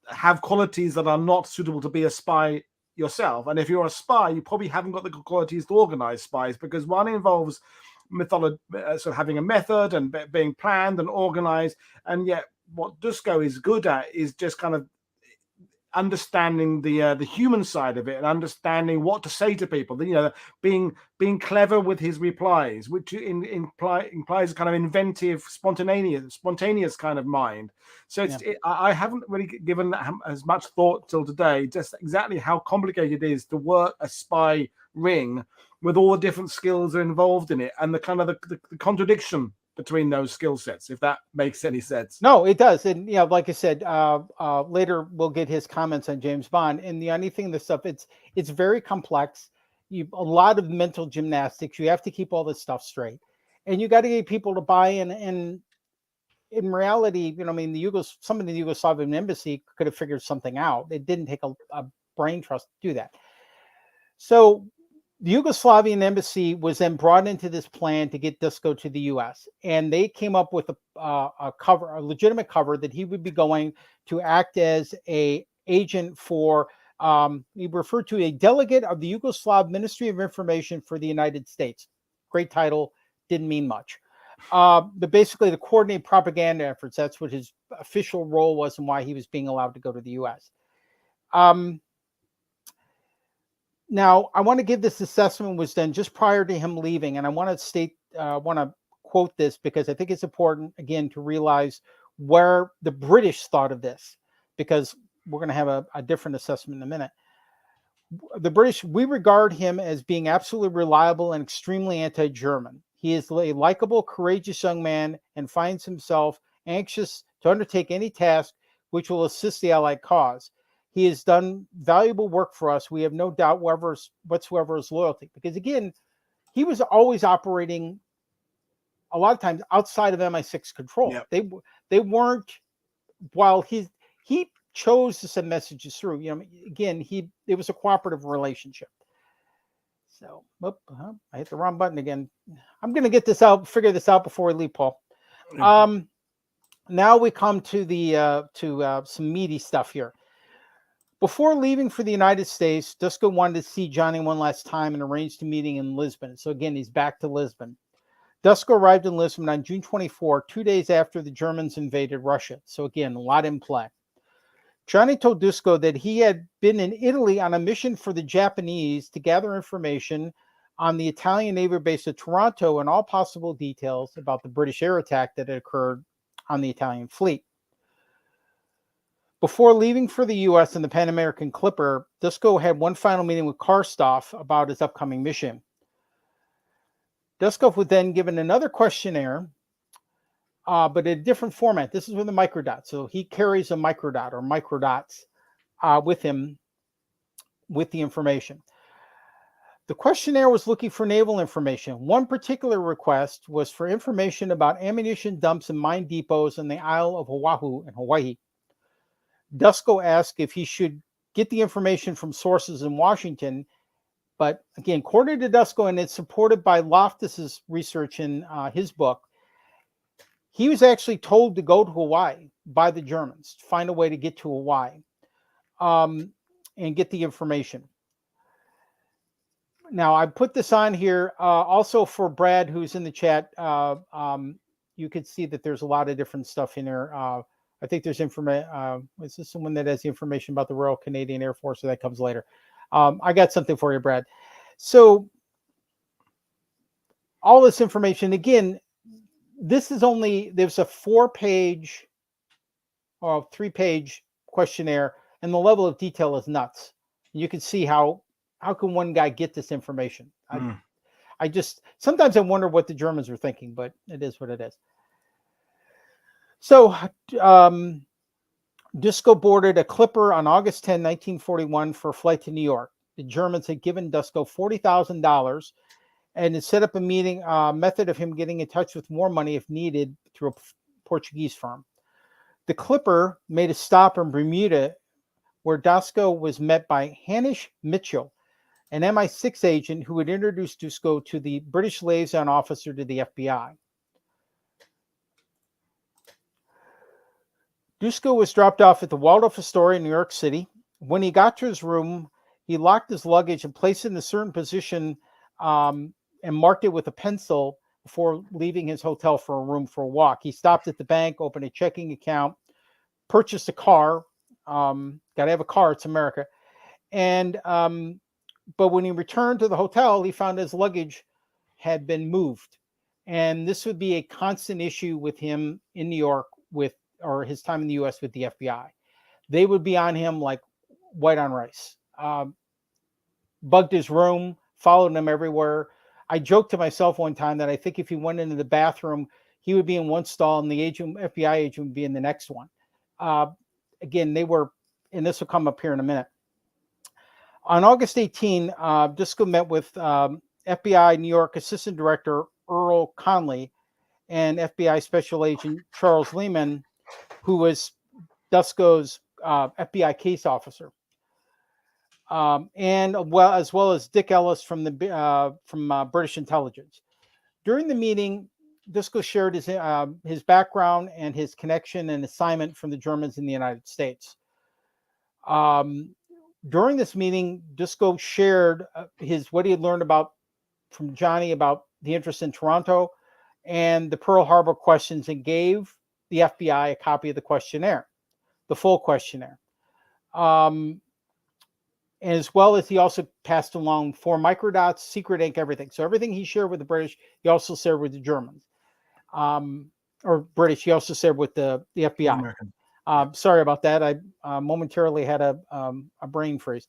have qualities that are not suitable to be a spy yourself. And if you're a spy, you probably haven't got the qualities to organize spies, because one involves sort of having a method and being planned and organized. And yet what Dusko is good at is just kind of understanding the human side of it and understanding what to say to people, being clever with his replies, which implies a kind of inventive, spontaneous kind of mind. So I haven't really given that as much thought till today, just exactly how complicated it is to work a spy ring with all the different skills are involved in it, and the kind of the contradiction between those skill sets, if that makes any sense. No, it does. And like I said, later we'll get his comments on James Bond and anything, this stuff. It's very complex. A lot of mental gymnastics. You have to keep all this stuff straight, and you got to get people to buy in. And in reality, some of the Yugoslavian embassy could have figured something out. It didn't take a brain trust to do that. So the Yugoslavian embassy was then brought into this plan to get Dusko to the U.S., and they came up with a legitimate cover that he would be going to act as a agent for. He referred to a delegate of the Yugoslav Ministry of Information for the United States. Great title, didn't mean much. But basically to coordinate propaganda efforts. That's what his official role was and why he was being allowed to go to the U.S. Now, I want to give this assessment was done just prior to him leaving, and I want to quote this because I think it's important, again, to realize where the British thought of this, because we're going to have a different assessment in a minute. The British, we regard him as being absolutely reliable and extremely anti-German. He is a likable, courageous young man and finds himself anxious to undertake any task which will assist the Allied cause. He has done valuable work for us. We have no doubt whatsoever his loyalty. Because again, he was always operating a lot of times outside of MI6 control. Yep. They weren't, while he chose to send messages through, again, it was a cooperative relationship. So, I hit the wrong button again. I'm going to get this out, figure this out before we leave, Paul. Now we come to the some meaty stuff here. Before leaving for the United States, Dusko wanted to see Johnny one last time and arranged a meeting in Lisbon. So again, he's back to Lisbon. Dusko arrived in Lisbon on June 24, 2 days after the Germans invaded Russia. So again, a lot in play. Johnny told Dusko that he had been in Italy on a mission for the Japanese to gather information on the Italian naval base at Toronto and all possible details about the British air attack that had occurred on the Italian fleet. Before leaving for the U.S. in the Pan American Clipper, Dusko had one final meeting with Karstoff about his upcoming mission. Dusko was then given another questionnaire, but in a different format. This is with a microdot. So he carries a microdot or microdots with him with the information. The questionnaire was looking for naval information. One particular request was for information about ammunition dumps and mine depots in the Isle of Oahu in Hawaii. Dusko asked if he should get the information from sources in Washington, but again, according to Dusko, and it's supported by Loftus's research in his book, he was actually told to go to Hawaii by the Germans, find a way to get to Hawaii and get the information. Now, I put this on here also for Brad, who's in the chat. You could see that there's a lot of different stuff in there. I think there's information. Is this someone that has the information about the Royal Canadian Air Force, or that comes later? I got something for you, Brad. So all this information, again, this is only, there's a 4-page or 3-page questionnaire, and the level of detail is nuts. You can see how can one guy get this information? I just, sometimes I wonder what the Germans were thinking, but it is what it is. So Dusko boarded a Clipper on August 10, 1941 for a flight to New York. The Germans had given Dusko $40,000 and had set up a meeting method of him getting in touch with more money if needed through a Portuguese firm. The Clipper made a stop in Bermuda where Dusko was met by Hanish Mitchell, an MI6 agent who had introduced Dusko to the British liaison officer to the FBI. Dusko was dropped off at the Waldorf Astoria in New York City. When he got to his room, he locked his luggage and placed it in a certain position and marked it with a pencil before leaving his hotel for a room for a walk. He stopped at the bank, opened a checking account, purchased a car. Got to have a car. It's America. And but when he returned to the hotel, he found his luggage had been moved. And this would be a constant issue with him in New York or his time in the U.S. with the FBI. They would be on him like white on rice. Bugged his room, followed him everywhere. I joked to myself one time that I think if he went into the bathroom, he would be in one stall and the FBI agent would be in the next one. Again, they were, and this will come up here in a minute. On August 18, Dusko met with FBI New York Assistant Director Earl Conley and FBI Special Agent Charles Lehman, who was Dusko's FBI case officer, and as well as Dick Ellis from British intelligence. During the meeting, Dusko shared his background and his connection and assignment from the Germans in the United States. During this meeting, Dusko shared what he had learned from Johnny about the interest in Toronto and the Pearl Harbor questions, and gave the FBI a copy of the questionnaire, the full questionnaire. As well as he also passed along 4 microdots, secret ink, everything. So everything he shared with the British, he also shared with the Germans. Or British, he also shared with the FBI. American. Sorry about that. I momentarily had a brain freeze.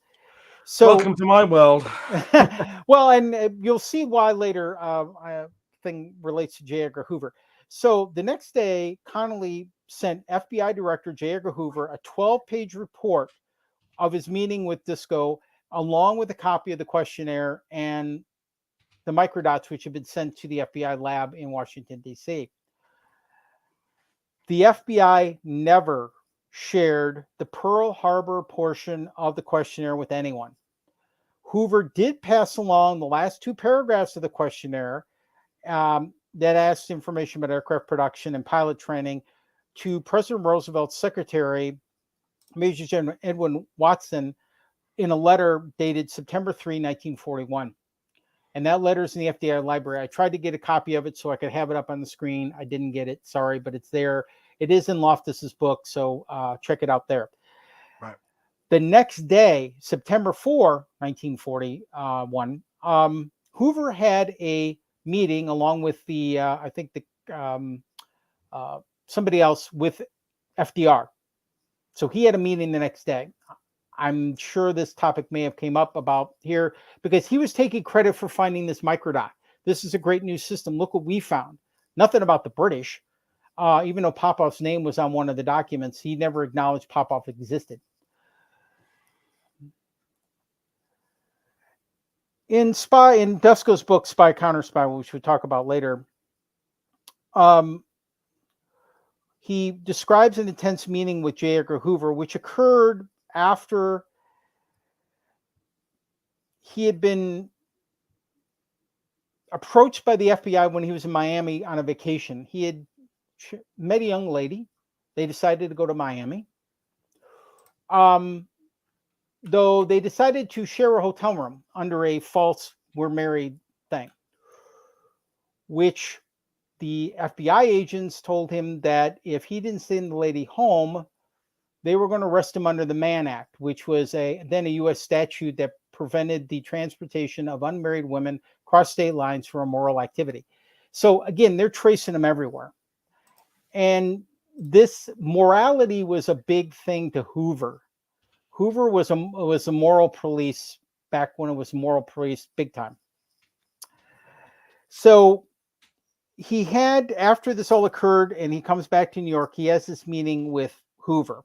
So, welcome to my world. Well, and you'll see why later. Thing relates to J. Edgar Hoover. So the next day, Connolly sent FBI Director J. Edgar Hoover a 12-page report of his meeting with Dusko, along with a copy of the questionnaire and the microdots, which had been sent to the FBI lab in Washington, D.C. The FBI never shared the Pearl Harbor portion of the questionnaire with anyone. Hoover did pass along the last 2 paragraphs of the questionnaire that asked information about aircraft production and pilot training to President Roosevelt's secretary, Major General Edwin Watson, in a letter dated September 3, 1941. And that letter is in the FBI library. I tried to get a copy of it so I could have it up on the screen. I didn't get it. Sorry, but it's there. It is in Loftus's book, so check it out there. Right. The next day, September 4, 1941, Hoover had a meeting along with the, I think somebody else with FDR. So he had a meeting the next day. I'm sure this topic may have came up about here because he was taking credit for finding this microdot. This is a great new system. Look what we found. Nothing about the British. Even though Popov's name was on one of the documents, he never acknowledged Popov existed. In Dusko's book, Spy Counter Spy, which we'll talk about later, he describes an intense meeting with J. Edgar Hoover, which occurred after he had been approached by the FBI when he was in Miami on a vacation. He had met a young lady. They decided to go to Miami. Though they decided to share a hotel room under a false "we're married" thing, which the FBI agents told him that if he didn't send the lady home, they were going to arrest him under the Mann Act, which was then a U.S. statute that prevented the transportation of unmarried women across state lines for immoral activity. So again, they're tracing him everywhere. And this morality was a big thing to Hoover. Hoover was a moral police back when it was moral police big time. So he had, after this all occurred and he comes back to New York, he has this meeting with Hoover.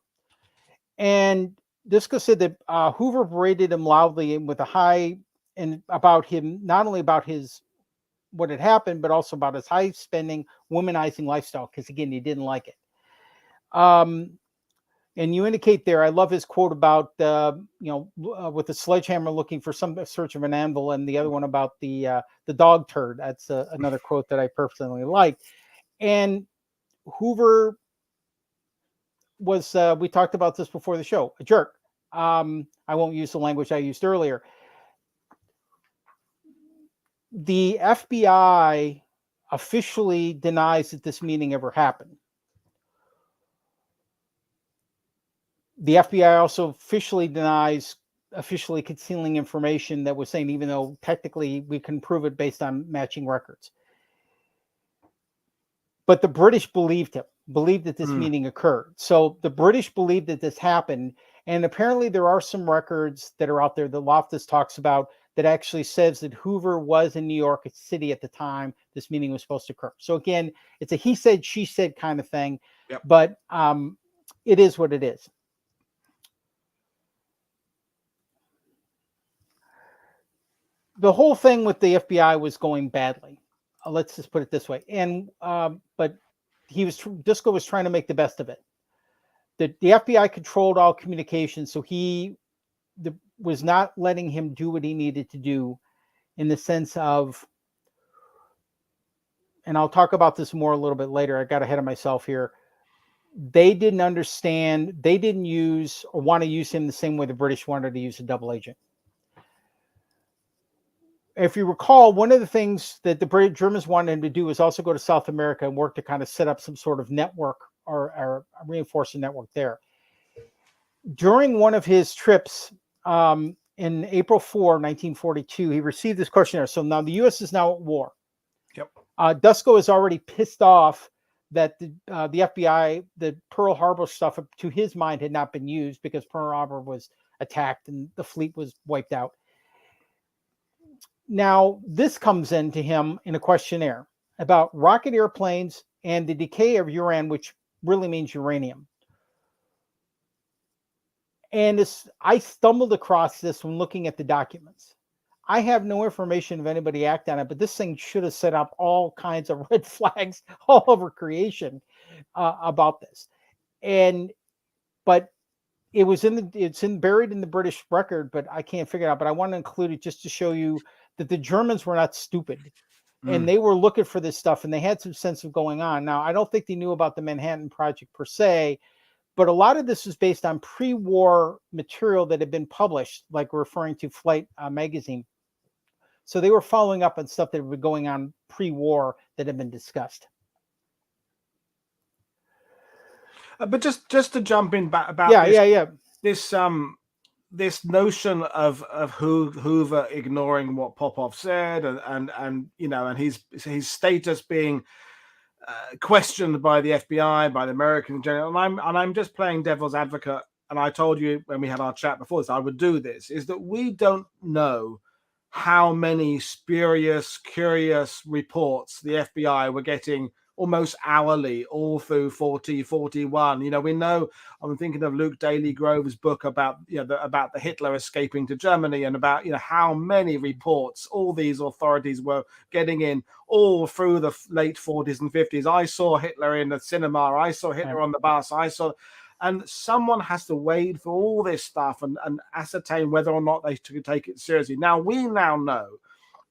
And Dusko said that Hoover berated him loudly and with a high, and about him, not only about his, what had happened, but also about his high spending, womanizing lifestyle, because again, he didn't like it. And you indicate there, I love his quote about, with the sledgehammer looking for some search of an anvil, and the other one about the dog turd. That's another quote that I personally like. And Hoover was, we talked about this before the show, a jerk. I won't use the language I used earlier. The FBI officially denies that this meeting ever happened. The FBI also officially denies concealing information that was saying, even though technically we can prove it based on matching records. But the British believed that this meeting occurred. So the British believed that this happened. And apparently there are some records that are out there that Loftus talks about that actually says that Hoover was in New York City at the time this meeting was supposed to occur. So again, it's a he said, she said kind of thing. Yep. But it is what it is. The whole thing with the FBI was going badly. Let's just put it this way. And but Dusko was trying to make the best of it. The FBI controlled all communications, so he was not letting him do what he needed to do, in the sense of, and I'll talk about this more a little bit later. I got ahead of myself here. They didn't understand. They didn't use or want to use him the same way the British wanted to use a double agent. If you recall, one of the things that the Germans wanted him to do was also go to South America and work to kind of set up some sort of network or reinforce a network there. During one of his trips in April 4, 1942, he received this questionnaire. So now the U.S. is now at war. Yep. Dusko is already pissed off that the FBI, the Pearl Harbor stuff, to his mind, had not been used because Pearl Harbor was attacked and the fleet was wiped out. Now, this comes into him in a questionnaire about rocket airplanes and the decay of uranium, which really means uranium. And I stumbled across this when looking at the documents. I have no information of anybody acting on it, but this thing should have set up all kinds of red flags all over creation about this. But it's buried in the British record, but I can't figure it out. But I want to include it just to show you that the Germans were not stupid, and they were looking for this stuff, and they had some sense of going on. Now, I don't think they knew about the Manhattan Project per se, but a lot of this was based on pre-war material that had been published, like referring to Flight magazine. So they were following up on stuff that had been going on pre-war that had been discussed. But just to jump in about this notion of Hoover ignoring what Popov said, and you know, and his status being questioned by the FBI, by the American general, and I'm just playing devil's advocate. And I told you when we had our chat before this, I would do this. Is that we don't know how many spurious, curious reports the FBI were getting almost hourly all through 41. You know, we know, I'm thinking of Luke Daly Grove's book about, you know, about the Hitler escaping to Germany, and about, you know, how many reports all these authorities were getting in all through the late 40s and 50s. I saw Hitler in the cinema. I saw Hitler on the bus. And someone has to wade for all this stuff and ascertain whether or not they should take it seriously. Now, we now know,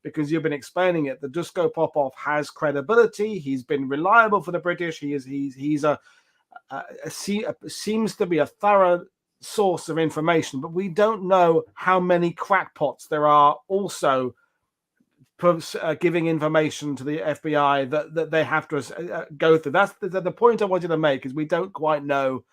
because you've been explaining it, that Dusko Popov has credibility. He's been reliable for the British. He's seems to be a thorough source of information, but we don't know how many crackpots there are also giving information to the FBI that they have to go through. That's the point I wanted to make, is we don't quite know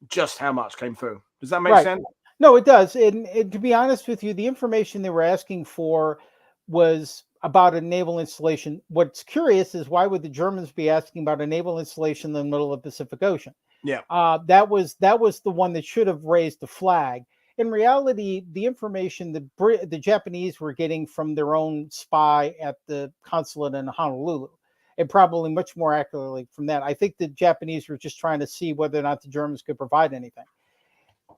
just how much came through. Does that make sense? No, it does. And to be honest with you, the information they were asking for was about a naval installation. What's curious is, why would the Germans be asking about a naval installation in the middle of the Pacific Ocean? Yeah. That was the one that should have raised the flag. In reality, the information the Japanese were getting from their own spy at the consulate in Honolulu, and probably much more accurately from that. I think the Japanese were just trying to see whether or not the Germans could provide anything.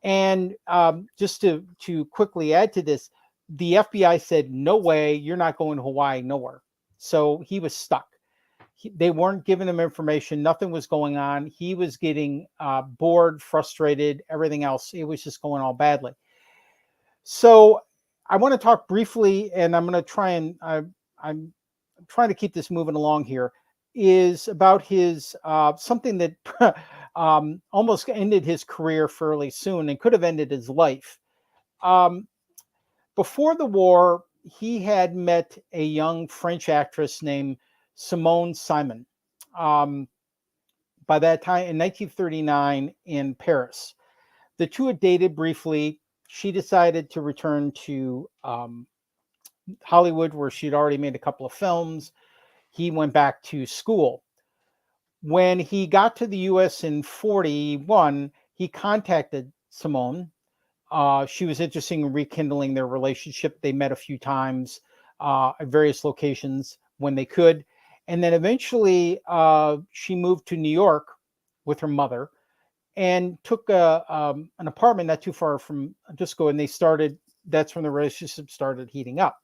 And just to quickly add to this, the FBI said, no way, you're not going to Hawaii, nowhere. So he was stuck. They weren't giving him information. Nothing was going on. He was getting bored, frustrated, everything else. It was just going all badly. So I want to talk briefly, and I'm going to try and I'm trying to keep this moving along here, is about his something that almost ended his career fairly soon and could have ended his life. Before the war, he had met a young French actress named Simone Simon. By that time, in 1939, in Paris. The two had dated briefly. She decided to return to Hollywood, where she'd already made a couple of films. He went back to school. When he got to the U.S. in 41, he contacted Simone. She was interested in rekindling their relationship. They met a few times at various locations when they could. And then eventually she moved to New York with her mother and took an apartment not too far from Dusko. And that's when the relationship started heating up.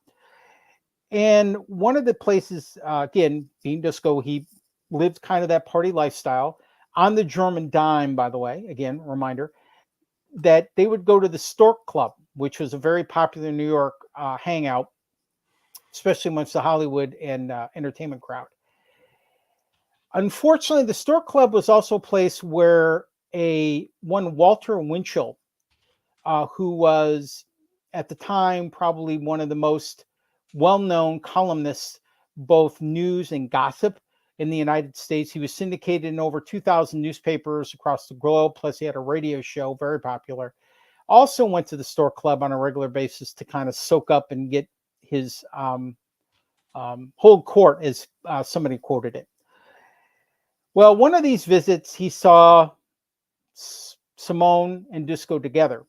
And one of the places, again, being Dusko, he lived kind of that party lifestyle on the German dime, by the way. Again, reminder that they would go to the Stork Club, which was a very popular New York hangout, especially amongst the Hollywood and entertainment crowd. Unfortunately, the Stork Club was also a place where one Walter Winchell, who was at the time probably one of the most well-known columnists, both news and gossip in the United States. He was syndicated in over 2,000 newspapers across the globe, plus he had a radio show, very popular. Also went to the Stork Club on a regular basis to kind of soak up and get his hold court, as somebody quoted it. Well, one of these visits, he saw Simone and Dusko together.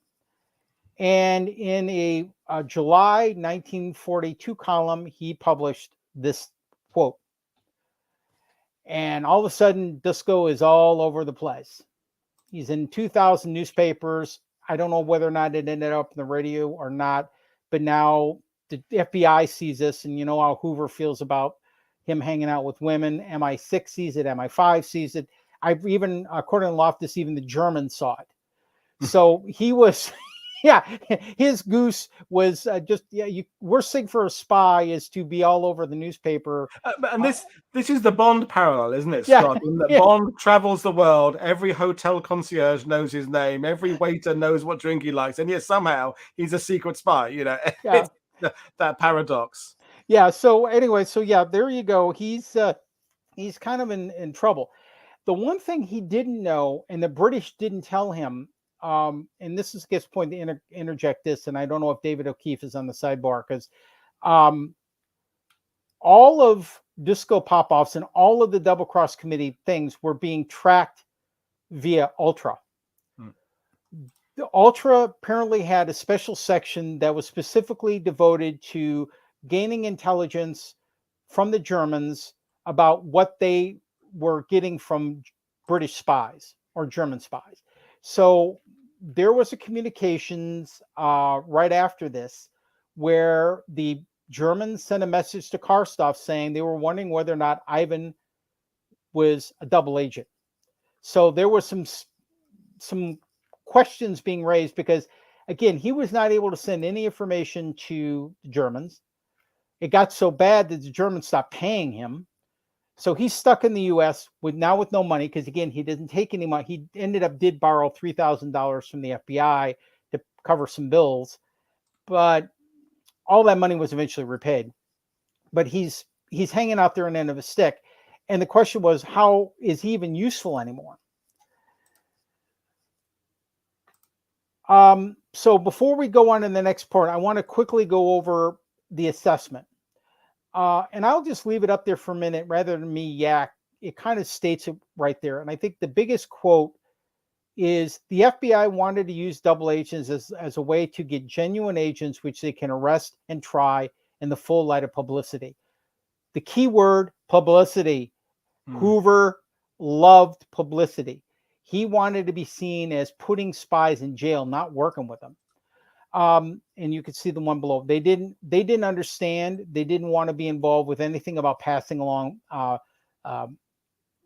And in a July 1942 column, he published this quote. And all of a sudden, Dusko is all over the place. He's in 2,000 newspapers. I don't know whether or not it ended up in the radio or not, but now the FBI sees this, and you know how Hoover feels about him hanging out with women. MI6 sees it. MI5 sees it. According to Loftus, even the Germans saw it. So he was, yeah, his goose was just, yeah, worst thing for a spy is to be all over the newspaper. And this is the Bond parallel, isn't it, Yeah, Scott? In that yeah, Bond travels the world, every hotel concierge knows his name, every waiter knows what drink he likes, and yet somehow he's a secret spy. yeah, It's that paradox. yeah. So anyway, so yeah, there you go. He's kind of in trouble. The one thing he didn't know, and the British didn't tell him, and this is gets point to interject this, and I don't know if David O'Keefe is on the sidebar because um, all of Dusko Popov's and all of the Double Cross Committee things were being tracked via Ultra. Hmm. The Ultra apparently had a special section that was specifically devoted to gaining intelligence from the Germans about what they were getting from British spies or German spies. So there was a communications right after this where the Germans sent a message to Karstoff saying they were wondering whether or not Ivan was a double agent. So there was some questions being raised because, again, he was not able to send any information to the Germans. It got so bad that the Germans stopped paying him. So he's stuck in the U.S. with no money because, again, he didn't take any money. He did borrow $3,000 from the FBI to cover some bills, but all that money was eventually repaid. But he's hanging out there on the end of a stick, and the question was, how is he even useful anymore? So before we go on in the next part, I want to quickly go over the assessment. And I'll just leave it up there for a minute rather than me yak. It kind of states it right there. And I think the biggest quote is the FBI wanted to use double agents as a way to get genuine agents which they can arrest and try in the full light of publicity. The key word, publicity. Hoover loved publicity. He wanted to be seen as putting spies in jail, not working with them. And you can see the one below. They didn't understand. They didn't want to be involved with anything about passing along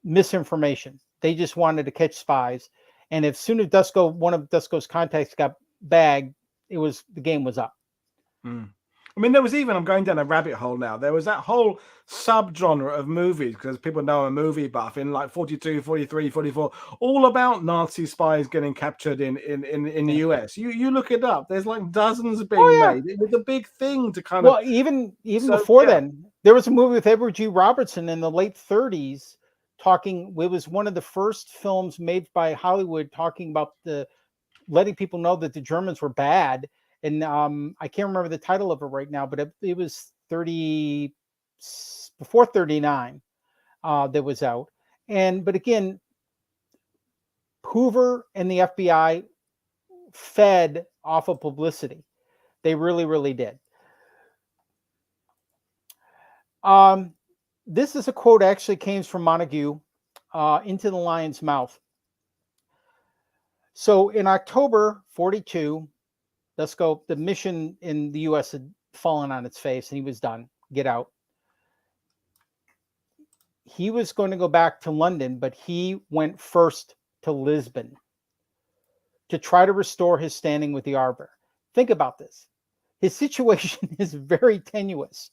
misinformation. They just wanted to catch spies. And as soon as one of Dusko's contacts got bagged, the game was up. I mean, there was even, I'm going down a rabbit hole now, there was that whole subgenre of movies, because people know I'm a movie buff, in like 42, 43, 44, all about Nazi spies getting captured in the US. You look it up, there's like dozens being made. It was a big thing to kind of... even before then, there was a movie with Edward G. Robertson in the late 30s talking, it was one of the first films made by Hollywood talking about letting people know that the Germans were bad. And I can't remember the title of it right now, but it was before 39 that was out. But again, Hoover and the FBI fed off of publicity. They really, really did. This is a quote actually came from Montague, Into the Lion's Mouth. So in October 42, the mission in the U.S. had fallen on its face and he was done. Get out. He was going to go back to London, but he went first to Lisbon to try to restore his standing with the Arbor. Think about this. His situation is very tenuous.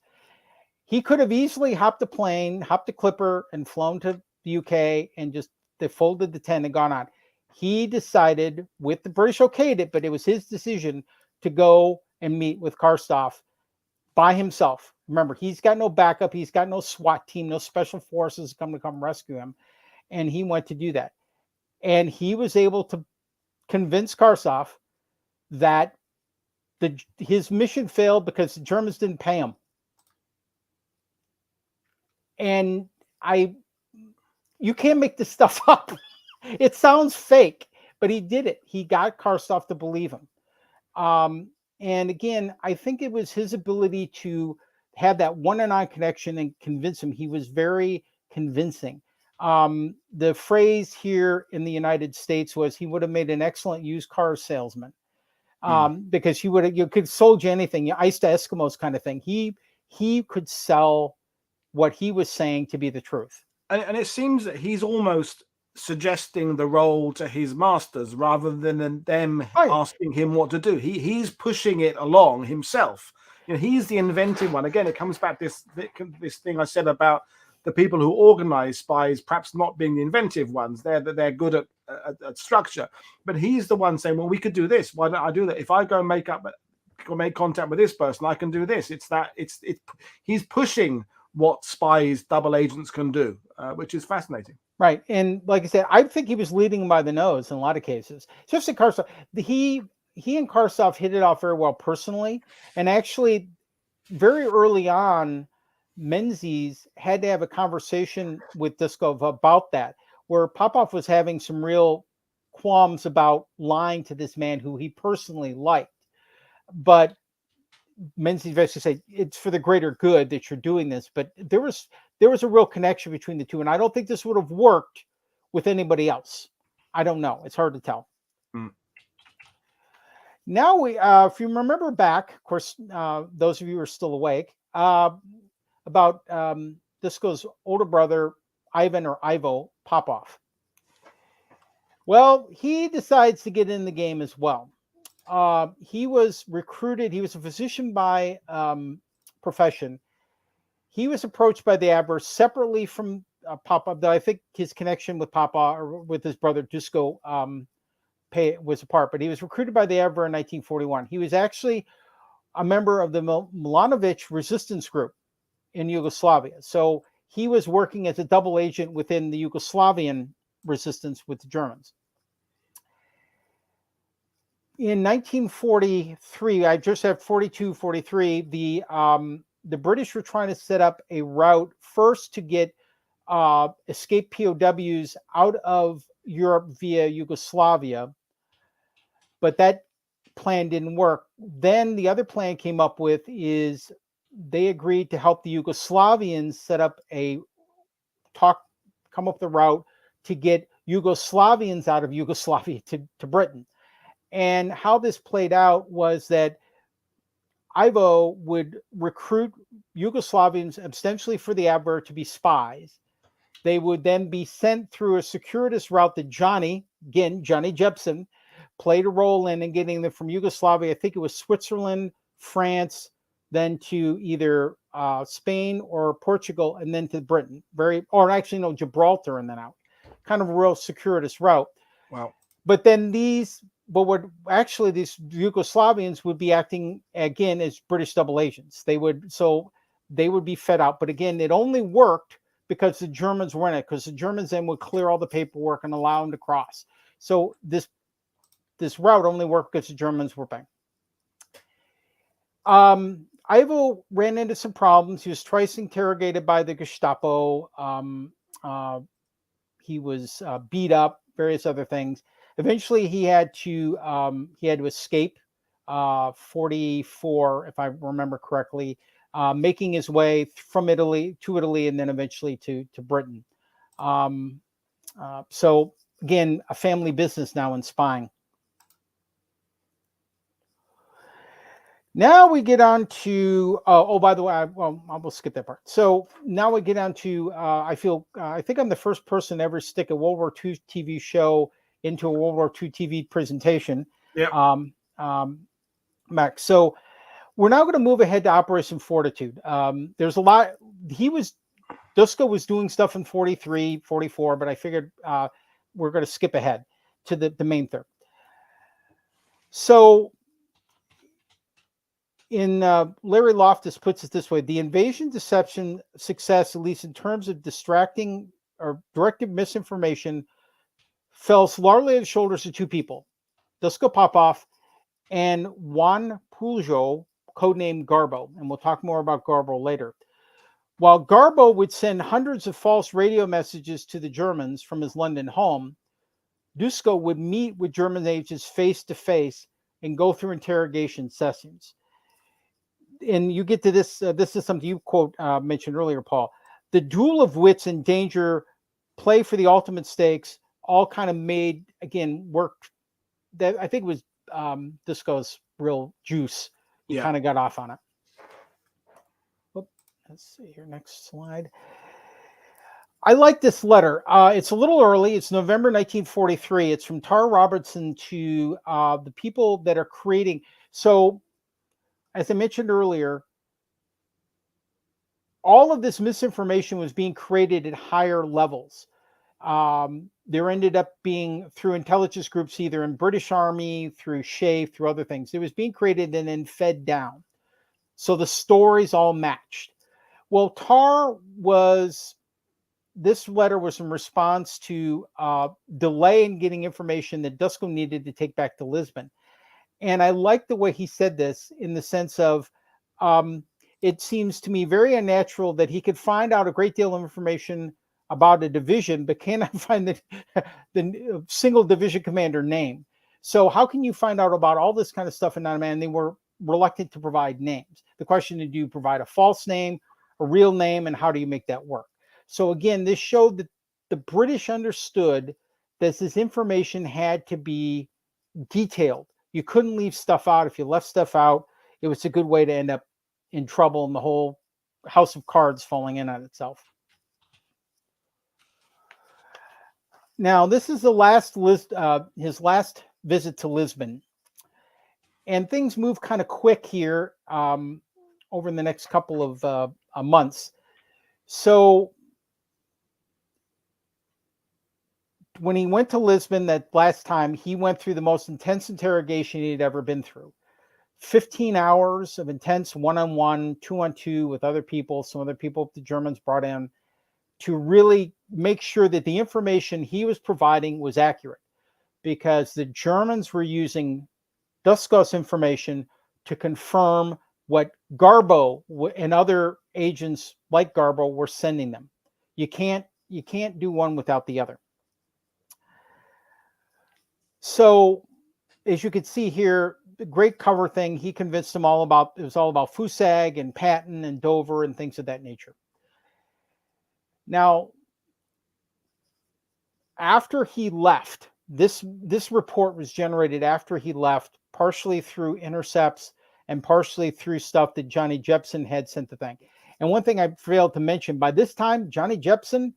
He could have easily hopped a plane, hopped a clipper, and flown to the UK and just they folded the tent and gone on. He decided, with the British okayed it, but it was his decision to go and meet with Karstoff by himself. Remember, he's got no backup. He's got no SWAT team, no special forces come rescue him. And he went to do that. And he was able to convince Karstoff that his mission failed because the Germans didn't pay him. And you can't make this stuff up. It sounds fake, but he did it. He got Karstoff to believe him. And again, I think it was his ability to have that one-on-one connection and convince him. He was very convincing. The phrase here in the United States was he would have made an excellent used car salesman because you could sold you anything, ice to Eskimos kind of thing. He could sell what he was saying to be the truth. And it seems that he's almost suggesting the role to his masters rather than them asking him what to do. He's pushing it along himself. He's the inventive one. Again, it comes back this thing I said about the people who organize spies perhaps not being the inventive ones. They're good at structure, but he's the one saying, well, we could do this. Why don't I do that? If I go make contact with this person, I can do this. He's pushing what spies, double agents can do, which is fascinating. Right. And like I said, I think he was leading by the nose in a lot of cases. Especially Karsov. He and Karsov hit it off very well personally. And actually, very early on, Menzies had to have a conversation with Dusko about that, where Popov was having some real qualms about lying to this man who he personally liked. But Menzies basically said, it's for the greater good that you're doing this. But there was a real connection between the two. And I don't think this would have worked with anybody else. I don't know. It's hard to tell. Now we, if you remember back, of course, those of you who are still awake, about Dusko's older brother, Ivan or Ivo Popov. Well, he decides to get in the game as well. He was recruited. He was a physician by profession. He was approached by the Abwehr separately from Popov, though I think his connection with Popov or with his brother Dusko was apart, but he was recruited by the Abwehr in 1941. He was actually a member of the Milanovic resistance group in Yugoslavia. So he was working as a double agent within the Yugoslavian resistance with the Germans. In 1943, I just had 42, 43, the British were trying to set up a route first to get escaped POWs out of Europe via Yugoslavia, but that plan didn't work. Then the other plan came up with is they agreed to help the Yugoslavians set up come up the route to get Yugoslavians out of Yugoslavia to Britain. And how this played out was that Ivo would recruit Yugoslavians ostensibly for the Abwehr to be spies. They would then be sent through a circuitous route that Johnny Jepsen, played a role in getting them from Yugoslavia. I think it was Switzerland, France, then to either Spain or Portugal, and then to Britain. Gibraltar, and then out. Kind of a real circuitous route. Wow. But then these Yugoslavians would be acting again as British double agents. They would be fed out. But again, it only worked because the Germans were in it, because the Germans then would clear all the paperwork and allow them to cross. So this route only worked because the Germans were paying. Ivo ran into some problems. He was twice interrogated by the Gestapo. He was beat up, various other things. Eventually, he had to escape. 44, if I remember correctly, making his way from Italy, and then eventually to Britain. So again, a family business now in spying. Now we get on to, by the way, I will skip that part. So now we get on to, I think I'm the first person to ever stick a World War II TV show into a World War II TV presentation. Yeah. Max. So we're now going to move ahead to Operation Fortitude. There's a lot. Dusko was doing stuff in 43, 44, but I figured we're going to skip ahead to the main thing. So Larry Loftus puts it this way: the invasion deception success, at least in terms of distracting or directive misinformation, fell largely on the shoulders of two people, Dusko Popov and Juan Puljo, codenamed Garbo. And we'll talk more about Garbo later. While Garbo would send hundreds of false radio messages to the Germans from his London home, Dusko would meet with German agents face to face and go through interrogation sessions. And you get to this. This is something you mentioned earlier, Paul. The duel of wits and danger, play for the ultimate stakes, all kind of made, again, worked. That I think was Dusko's real juice. He kind of got off on it. Let's see here. Next slide. I like this letter. It's a little early. It's November 1943. It's from Tara Robertson to the people that are creating. So, as I mentioned earlier, all of this misinformation was being created at higher levels. There ended up being through intelligence groups, either in British Army, through SHAEF, through other things. It was being created and then fed down. So the stories all matched. Well, this letter was in response to delay in getting information that Dusko needed to take back to Lisbon. And I like the way he said this in the sense of it seems to me very unnatural that he could find out a great deal of information about a division, but cannot find the single division commander name. So how can you find out about all this kind of stuff and not a man? They were reluctant to provide names. The question is, do you provide a false name, a real name, and how do you make that work? So again, this showed that the British understood that this information had to be detailed. You couldn't leave stuff out. If you left stuff out, it was a good way to end up in trouble and the whole house of cards falling in on itself. Now, this is the last list, his last visit to Lisbon. And things move kind of quick here over the next couple of months. So when he went to Lisbon that last time, he went through the most intense interrogation he'd ever been through. 15 hours of intense one-on-one, two-on-two with other people, some other people the Germans brought in to really make sure that the information he was providing was accurate, because the Germans were using Dusko's information to confirm what Garbo and other agents like Garbo were sending them. You can't do one without the other. So, as you can see here, the great cover thing, he convinced them all about, it was all about Fusag and Patton and Dover and things of that nature. Now, after he left, this report was generated after he left, partially through intercepts and partially through stuff that Johnny Jepson had sent the thing. And one thing I failed to mention, by this time, Johnny Jepson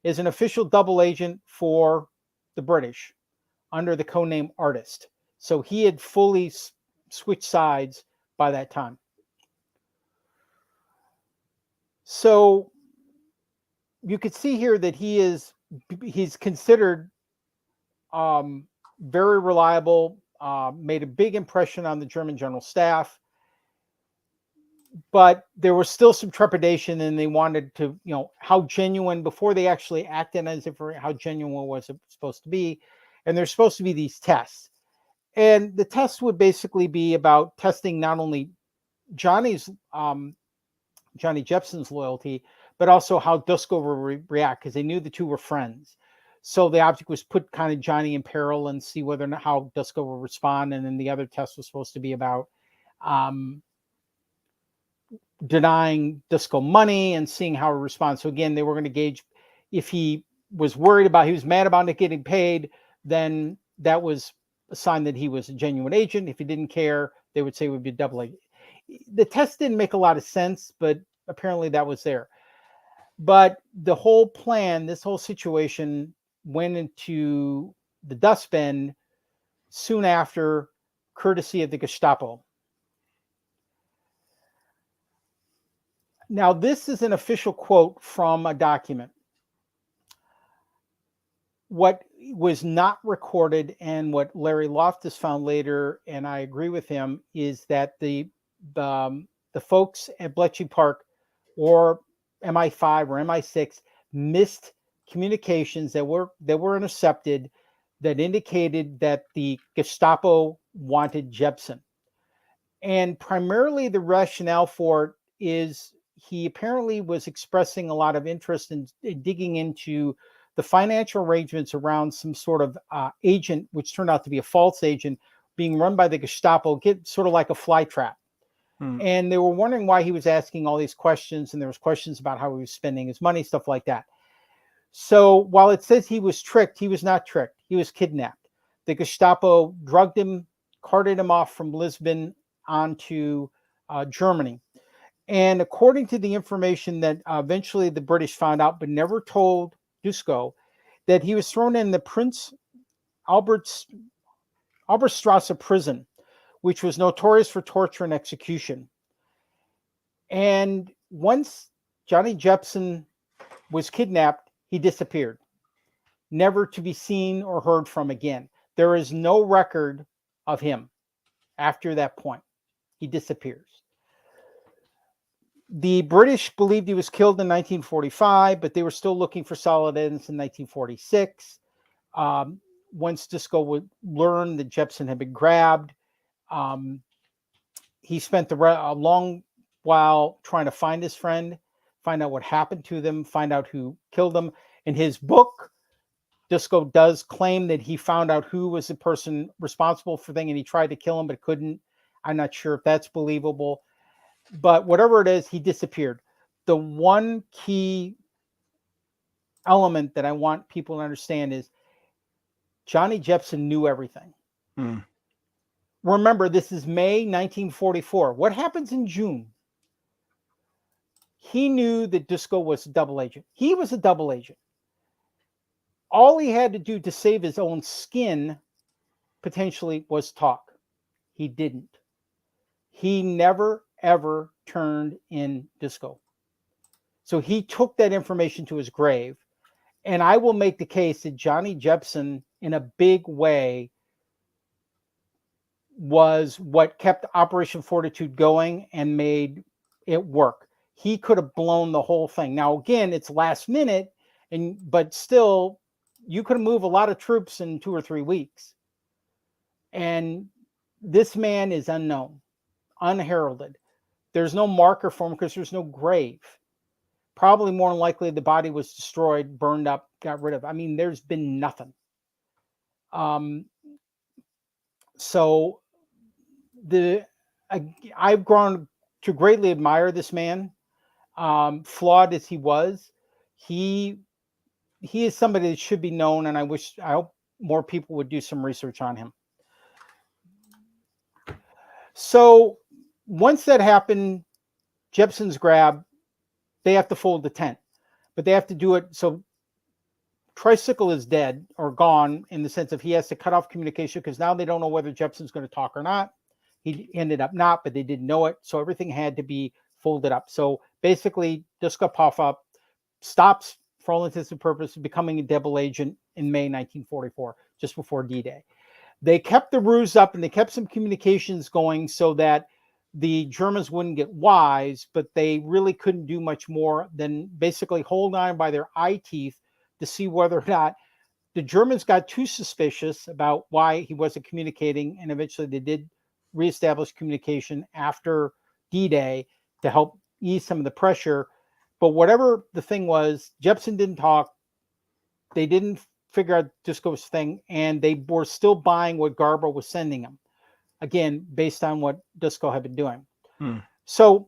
is an official double agent for the British under the codename Artist. So he had fully switched sides by that time. So you could see here that he's considered very reliable, made a big impression on the German general staff, but there was still some trepidation, and they wanted to, how genuine, before they actually acted as if, how genuine was it supposed to be. And there's supposed to be these tests. And the tests would basically be about testing not only Johnny Jepson's loyalty, but also how Dusko would react, because they knew the two were friends. So the object was put kind of Johnny in peril and see whether or not how Dusko will respond. And then the other test was supposed to be about denying Dusko money and seeing how he responds. So again, they were going to gauge if he was he was mad about not getting paid, then that was a sign that he was a genuine agent. If he didn't care, they would say it would be a double agent. The test didn't make a lot of sense, but apparently that was there. But the whole plan, this whole situation went into the dustbin soon after, courtesy of the Gestapo. Now, this is an official quote from a document. What was not recorded, and what Larry Loftus found later, and I agree with him, is that the folks at Bletchley Park or MI5 or MI6 missed communications that were intercepted that indicated that the Gestapo wanted Jepson. And primarily the rationale for it is he apparently was expressing a lot of interest in digging into the financial arrangements around some sort of agent, which turned out to be a false agent, being run by the Gestapo, sort of like a fly trap. And they were wondering why he was asking all these questions, and there was questions about how he was spending his money, stuff like that. So while it says he was tricked, he was not tricked. He was kidnapped. The Gestapo drugged him, carted him off from Lisbon onto Germany. And according to the information that eventually the British found out, but never told Dusko, that he was thrown in the Prince Albertstrasse prison, which was notorious for torture and execution. And once Johnny Jepson was kidnapped, he disappeared, never to be seen or heard from again. There is no record of him after that point. He disappears. The British believed he was killed in 1945, but they were still looking for solid evidence in 1946. Once Dusko would learn that Jepson had been grabbed, he spent a long while trying to find his friend, find out what happened to them, find out who killed them. In his book, Dusko does claim that he found out who was the person responsible for thing, and he tried to kill him but couldn't. I'm not sure if that's believable. But whatever it is, he disappeared. The one key element that I want people to understand is Johnny Jepson knew everything. Remember, this is May 1944. What happens in June? He knew that Dusko was a double agent. He was a double agent. All he had to do to save his own skin, potentially, was talk. He didn't. He never, ever turned in Dusko. So he took that information to his grave. And I will make the case that Johnny Jepson, in a big way, was what kept Operation Fortitude going and made it work. He could have blown the whole thing. Now, again, it's last minute, but still, you could move a lot of troops in 2 or 3 weeks. And this man is unknown, unheralded. There's no marker for him because there's no grave. Probably more than likely the body was destroyed, burned up, got rid of. I mean, there's been nothing. So I've grown to greatly admire this man. Flawed as he was, he is somebody that should be known, and I hope more people would do some research on him. So once that happened, Jepson's grabbed. They have to fold the tent, but they have to do it. So Tricycle is dead or gone in the sense of he has to cut off communication because now they don't know whether Jepson's going to talk or not. He ended up not, but they didn't know it. So everything had to be folded up. So basically, Dusko Popov stops, for all intents and purposes, becoming a double agent in May 1944, just before D-Day. They kept the ruse up and they kept some communications going so that the Germans wouldn't get wise, but they really couldn't do much more than basically hold on by their eye teeth to see whether or not the Germans got too suspicious about why he wasn't communicating, and eventually they did reestablish communication after D-Day to help ease some of the pressure. But whatever the thing was, Jepson didn't talk. They didn't figure out Dusko's thing, and they were still buying what Garbo was sending them. Again, based on what Dusko had been doing. So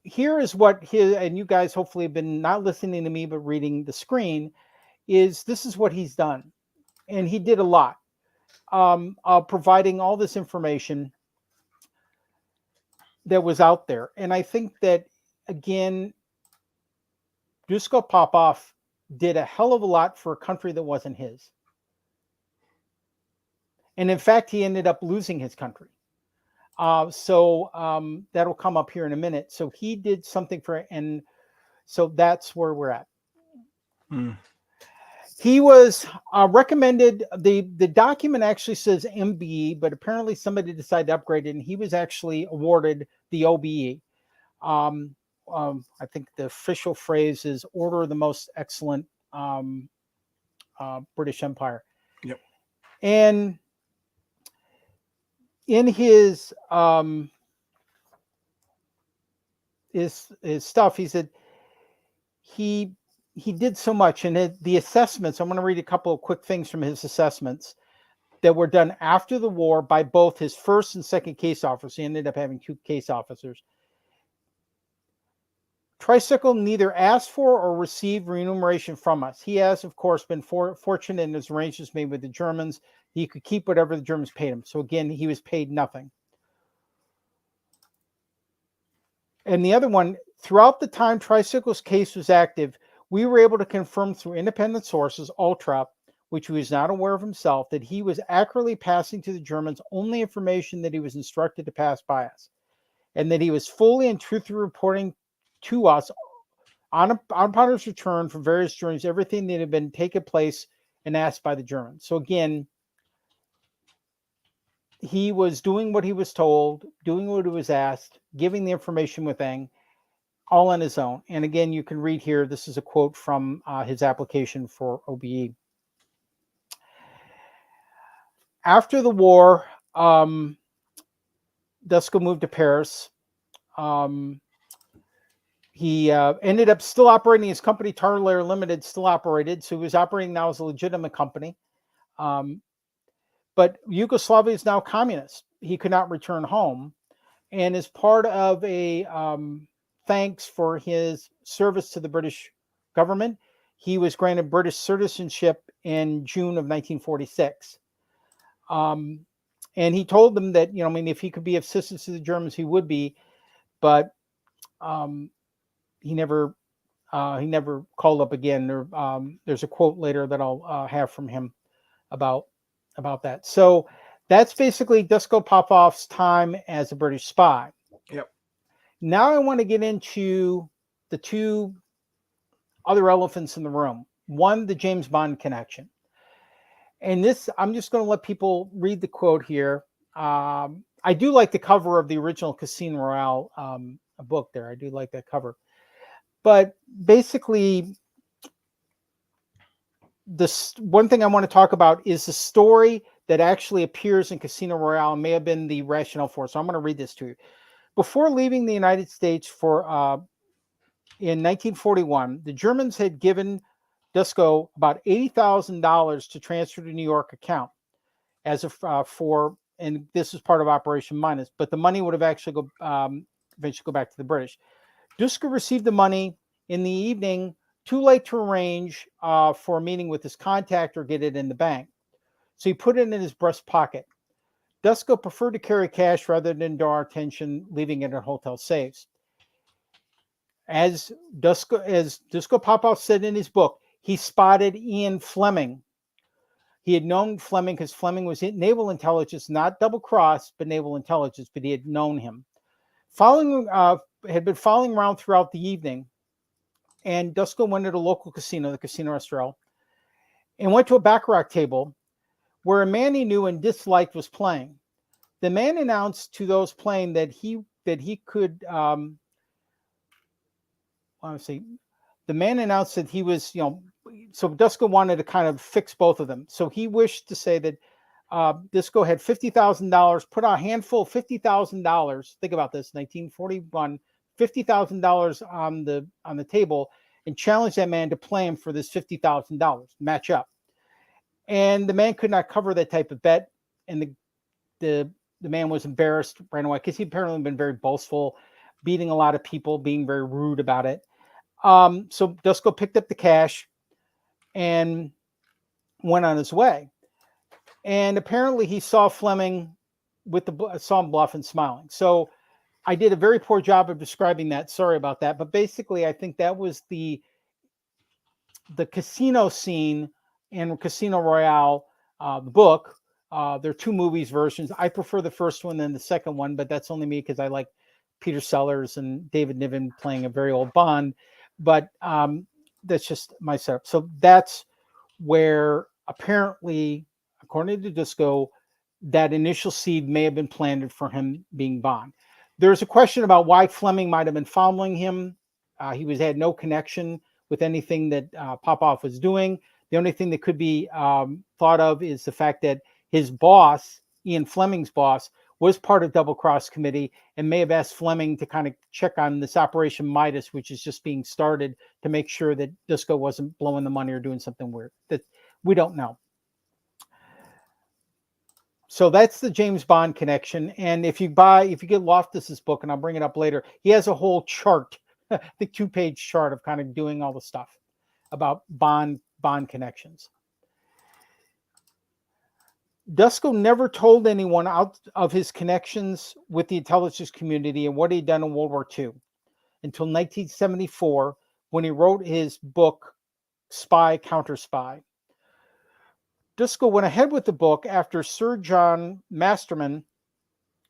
here is what and you guys hopefully have been not listening to me, but reading the screen, this is what he's done. And he did a lot, providing all this information that was out there. And I think that, again, Dusko Popov did a hell of a lot for a country that wasn't his. And in fact, he ended up losing his country. So that'll come up here in a minute. So he did something and so that's where we're at. He was recommended, the document actually says MBE, but apparently somebody decided to upgrade it, and he was actually awarded the OBE. I think the official phrase is Order of the Most Excellent British Empire. Yep. And in his stuff, he said he did so much, and the assessments, I'm going to read a couple of quick things from his assessments that were done after the war by both his first and second case officers. He ended up having 2 case officers. Tricycle neither asked for or received remuneration from us. He has, of course, been fortunate in his arrangements made with the Germans. He could keep whatever the Germans paid him. So again, he was paid nothing. And the other one, throughout the time Tricycle's case was active, we were able to confirm through independent sources, Ultra, which he was not aware of himself, that he was accurately passing to the Germans only information that he was instructed to pass by us, and that he was fully and truthfully reporting to us upon his return from various journeys, everything that had been taken place and asked by the Germans. So again, he was doing what he was told, doing what he was asked, giving the information within, all on his own. And again, you can read here, this is a quote from his application for OBE. After the war, Dusko moved to Paris. He ended up still operating his company, Tarlair Limited, still operated. So he was operating now as a legitimate company. But Yugoslavia is now communist. He could not return home. And as part of a thanks for his service to the British government, he was granted British citizenship in June of 1946. And he told them that, if he could be of assistance to the Germans, he would be, but he never called up again. There's a quote later that I'll have from him about that. So that's basically Dusko Popov's time as a British spy. Yep. Now I want to get into the two other elephants in the room. One, the James Bond connection. And this, I'm just going to let people read the quote here. I do like the cover of the original Casino Royale book there. I do like that cover. But basically, this one thing I want to talk about is the story that actually appears in Casino Royale and may have been the rationale for it. So I'm going to read this to you. Before leaving the United States in 1941, the Germans had given Dusko about $80,000 to transfer to New York account as and this is part of Operation Minus, but the money would have actually eventually go back to the British. Dusko received the money in the evening, too late to arrange for a meeting with his contact or get it in the bank. So he put it in his breast pocket. Dusko preferred to carry cash rather than draw attention, leaving it in hotel safes. As Dusko Popov said in his book, he spotted Ian Fleming. He had known Fleming because Fleming was in naval intelligence, not double cross, but naval intelligence, but he had known him. Had been following around throughout the evening, and Dusko went to a local casino, the Casino Estrella, and went to a baccarat table where a man he knew and disliked was playing. The man announced to those playing that he could. The man announced that he was, so Dusko wanted to kind of fix both of them. So he wished to say that Dusko had $50,000, put a handful of $50,000. Think about this, 1941, $50,000 on the table, and challenged that man to play him for this $50,000 match up. And the man could not cover that type of bet, and the man was embarrassed, ran away because he apparently been very boastful, beating a lot of people, being very rude about it. So Dusko picked up the cash and went on his way. And apparently he saw Fleming saw him bluff and smiling. So I did a very poor job of describing that. Sorry about that. But basically, I think that was the casino scene in Casino Royale, the book. There are two movies versions. I prefer the first one than the second one, but that's only me because I like Peter Sellers and David Niven playing a very old Bond. But that's just my setup. So that's where apparently, according to Dusko, that initial seed may have been planted for him being Bond. There's a question about why Fleming might have been following him. He had no connection with anything that Popov was doing. The only thing that could be thought of is the fact that his boss, Ian Fleming's boss, was part of Double Cross Committee and may have asked Fleming to kind of check on this Operation Midas, which is just being started, to make sure that Dusko wasn't blowing the money or doing something weird. That we don't know. So that's the James Bond connection. And if you get Loftus's book, and I'll bring it up later, he has a whole chart, the 2-page chart of kind of doing all the stuff about Bond connections. Dusko never told anyone out of his connections with the intelligence community and what he'd done in World War II. until 1974, when he wrote his book, Spy, Counter Spy. Dusko went ahead with the book after Sir John Masterman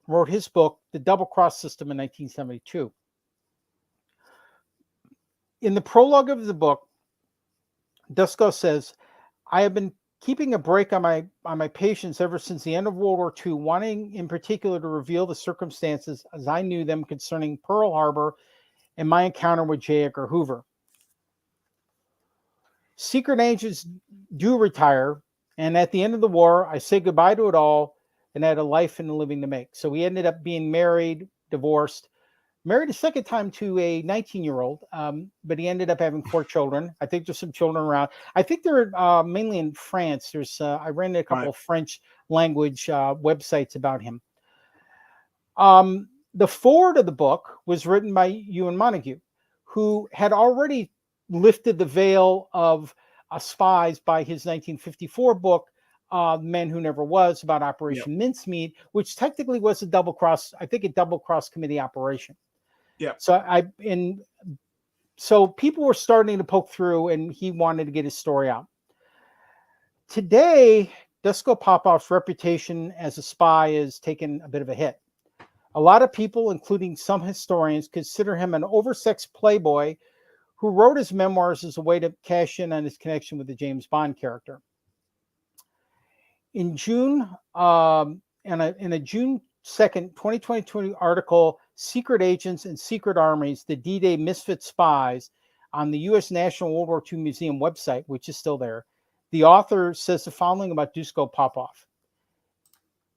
wrote his book, The Double Cross System, in 1972. In the prologue of the book, Dusko says, I have been keeping a break on my patients ever since the end of World War II, wanting in particular to reveal the circumstances as I knew them concerning Pearl Harbor and my encounter with J. Edgar Hoover. Secret agents do retire, and at the end of the war, I say goodbye to it all and had a life and a living to make. So he ended up being married, divorced, married a second time to a 19-year-old, but he ended up having 4 children. I think there's some children around. I think they're mainly in France. There's I ran a couple of French language websites about him. The foreword of the book was written by Ewan Montague, who had already lifted the veil of spies by his 1954 book, Men Who Never Was, about Operation Mincemeat, which technically was a double cross committee operation. Yeah. So people were starting to poke through, and he wanted to get his story out. Today, Dusko Popov's reputation as a spy is taken a bit of a hit. A lot of people, including some historians, consider him an oversexed playboy who wrote his memoirs as a way to cash in on his connection with the James Bond character. In June, in a June 2nd, 2022 article, Secret Agents and Secret Armies, the D-Day Misfit Spies, on the U.S. National World War II Museum website, which is still there, the author says the following about Dusko Popov.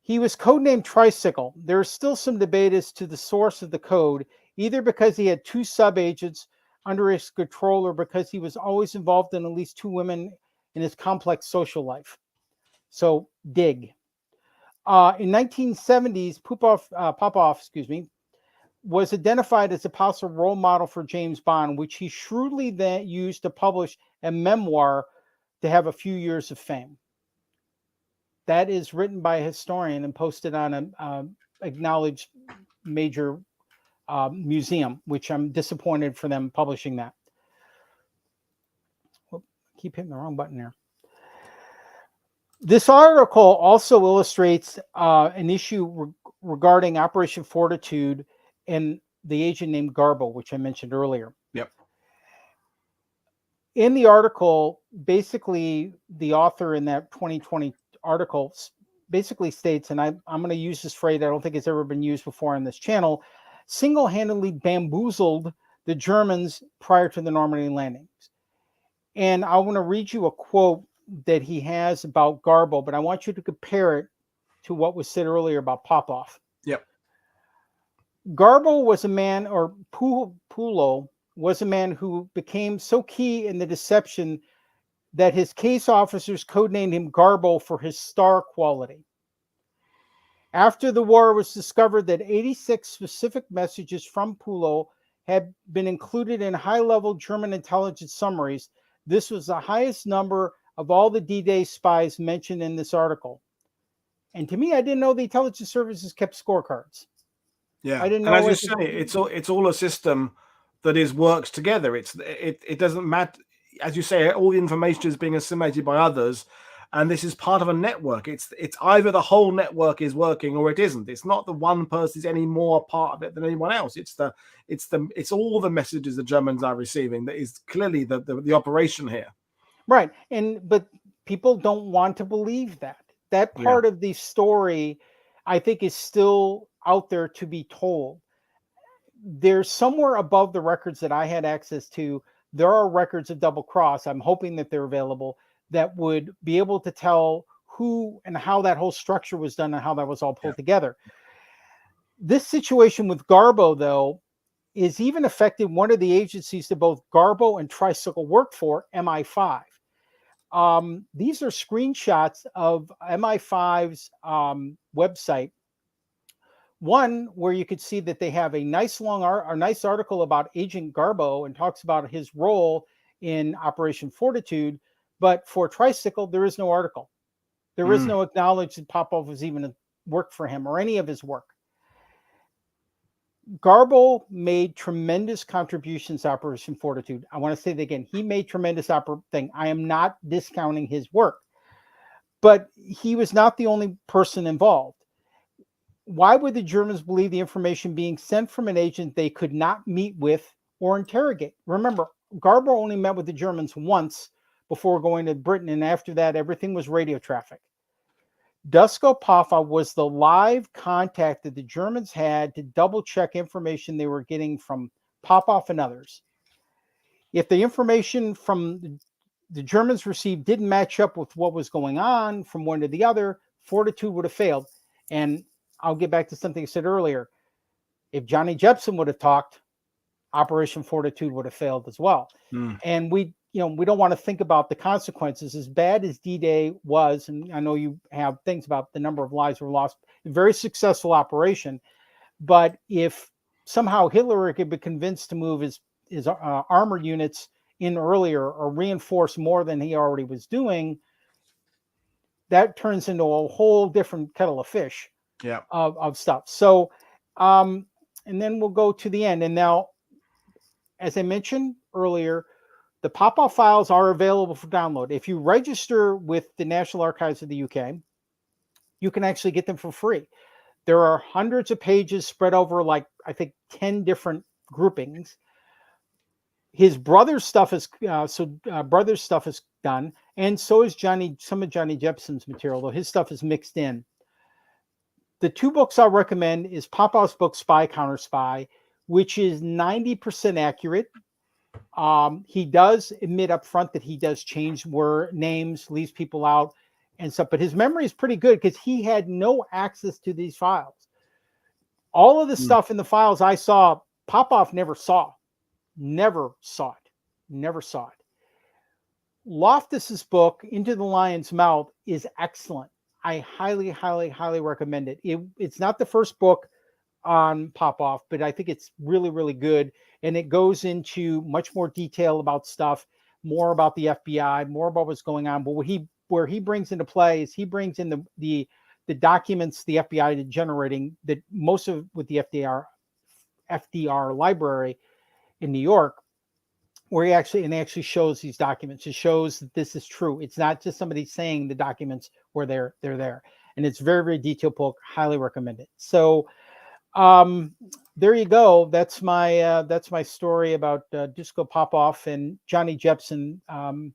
He was codenamed Tricycle. There is still some debate as to the source of the code, either because he had 2 sub-agents under his control or because he was always involved in at least 2 women in his complex social life. So, dig. In 1970s, Popov, was identified as a possible role model for James Bond, which he shrewdly then used to publish a memoir to have a few years of fame. That is written by a historian and posted on an acknowledged major museum, which I'm disappointed for them publishing that. Oh, keep hitting the wrong button here. This article also illustrates an issue regarding Operation Fortitude and the agent named Garbo, which I mentioned earlier. Yep. In the article, basically, the author in that 2020 article basically states, and I'm going to use this phrase, I don't think it's ever been used before on this channel, single-handedly bamboozled the Germans prior to the Normandy landings. And I want to read you a quote that he has about Garbo, but I want you to compare it to what was said earlier about Popov. Yep. Garbo was a man, or Pulo was a man who became so key in the deception that his case officers codenamed him Garbo for his star quality. After the war, it was discovered that 86 specific messages from Pulo had been included in high-level German intelligence summaries. This was the highest number of all the D-Day spies mentioned in this article. And to me, I didn't know the intelligence services kept scorecards. Yeah, I didn't and know. as you say, it's all a system that works together. It doesn't matter, as you say, all the information is being assimilated by others, and this is part of a network. It's either the whole network is working or it isn't. It's not the one person is any more part of it than anyone else. It's all the messages the Germans are receiving that is clearly the operation here. Right, but people don't want to believe that. That part of the story, I think, is still out there to be told. There's somewhere above the records that I had access to, there are records of double cross. I'm hoping that they're available that would be able to tell who and how that whole structure was done and how that was all pulled together. This situation with Garbo, though, is even affected one of the agencies that both Garbo and Tricycle work for, MI5. These are screenshots of MI5's website. One where you could see that they have a nice nice article about Agent Garbo and talks about his role in Operation Fortitude. But for Tricycle, there is no article. There is no acknowledgement that Popov was even worked for him or any of his work. Garble made tremendous contributions to Operation Fortitude. I want to say that again. He made tremendous thing. I am not discounting his work, but he was not the only person involved. Why would the Germans believe the information being sent from an agent they could not meet with or interrogate? Remember, Garble only met with the Germans once before going to Britain, and after that, everything was radio traffic. Dusko Popov was the live contact that the Germans had to double check information they were getting from Popov and others. If the information from the Germans received didn't match up with what was going on from one to the other, Fortitude would have failed. And I'll get back to something I said earlier. If Johnny Jepson would have talked, Operation Fortitude would have failed as well. And we don't want to think about the consequences. As bad as D-Day was, and I know you have things about the number of lives were lost, a very successful operation. But if somehow Hitler could be convinced to move his armored units in earlier or reinforce more than he already was doing, that turns into a whole different kettle of fish of stuff. So, and then we'll go to the end. And now, as I mentioned earlier, the Popov files are available for download. If you register with the National Archives of the UK, you can actually get them for free. There are hundreds of pages spread over, like, I think 10 different groupings. His brother's stuff is brother's stuff is done, and so is some of Johnny Jepson's material, though his stuff is mixed in. The two books I'll recommend is Popov's book Spy Counter Spy, which is 90% accurate. He does admit up front that he does change word names, leaves people out and stuff, but his memory is pretty good because he had no access to these files. All of the stuff in the files I saw, Popov never saw it. Loftus's book, Into the Lion's Mouth, is excellent. I highly, highly, highly recommend it. It's not the first book on Popov, but I think it's really, really good. And it goes into much more detail about stuff, more about the FBI, more about what's going on. But where he brings into play is he brings in the documents the FBI is generating, that most of with the FDR library in New York, where he actually shows these documents. It shows that this is true. It's not just somebody saying the documents where they're there. And it's very, very detailed book. Highly recommend it. So there you go. That's my story about Dusko Popov and Johnny Jepson. And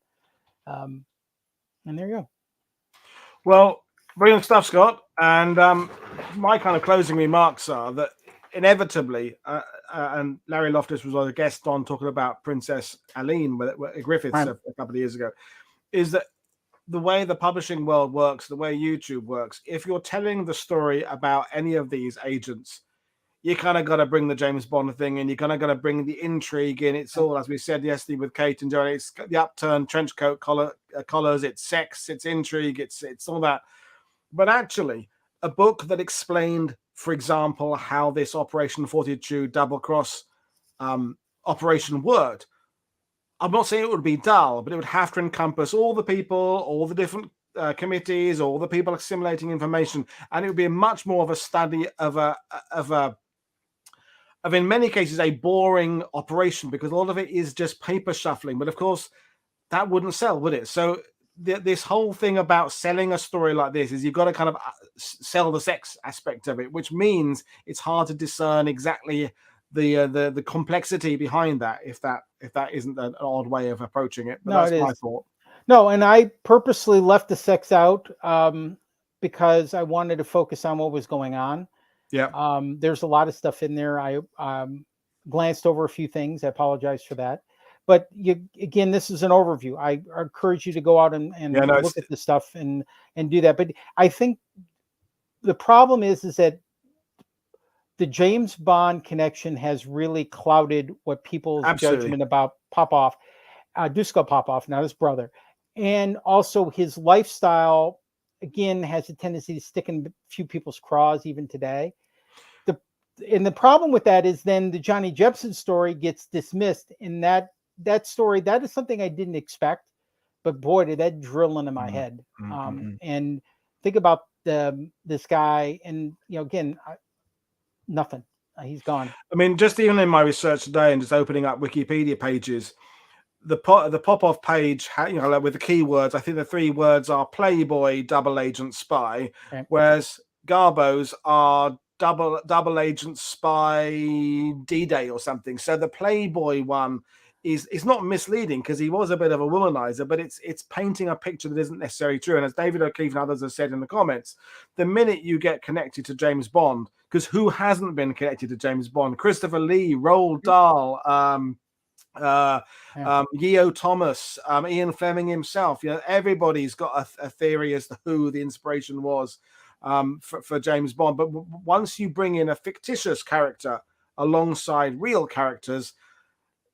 there you go. Well, brilliant stuff, Scott. And my kind of closing remarks are that inevitably, and Larry Loftus was a guest on talking about Princess Aline with Griffiths a couple of years ago, is that the way the publishing world works, the way YouTube works, if you're telling the story about any of these agents, you kind of got to bring the James Bond thing in. You kind of got to bring the intrigue in. It's all, as we said yesterday with Kate and Johnny, it's the upturned trench coat collars, it's sex, it's intrigue, it's all that. But actually, a book that explained, for example, how this Operation Fortitude double cross operation worked, I'm not saying it would be dull, but it would have to encompass all the people, all the different committees, all the people assimilating information, and it would be much more of a study of in many cases a boring operation, because a lot of it is just paper shuffling. But of course, that wouldn't sell, would it? So this whole thing about selling a story like this is you've got to kind of sell the sex aspect of it, which means it's hard to discern exactly the complexity behind that, if that isn't an odd way of approaching it. But that's my thought. No, and I purposely left the sex out because I wanted to focus on what was going on. Yeah. There's a lot of stuff in there. I glanced over a few things. I apologize for that. But again, this is an overview. I encourage you to go out and look at the stuff and do that. But I think the problem is that the James Bond connection has really clouded what people's judgment about Popov, Dusko Popov, not his brother. And also his lifestyle, again, has a tendency to stick in a few people's craws even today. And the problem with that is then the Johnny Jepson story gets dismissed. And that story, that is something I didn't expect. But boy, did that drill into my head. And think about this guy, and again, nothing. He's gone. I mean, just even in my research today and just opening up Wikipedia pages, the Popov page, like with the keywords, I think the 3 words are Playboy, double agent, spy, Okay. whereas Garbo's are double agent, spy, D-Day or something. So the Playboy one is not misleading because he was a bit of a womanizer, but it's painting a picture that isn't necessarily true. And as David O'Keefe and others have said in the comments, the minute you get connected to James Bond, because who hasn't been connected to James Bond? Christopher Lee, Roald Dahl, Geo Thomas, Ian Fleming himself. Everybody's got a theory as to who the inspiration was for James Bond. But once you bring in a fictitious character alongside real characters,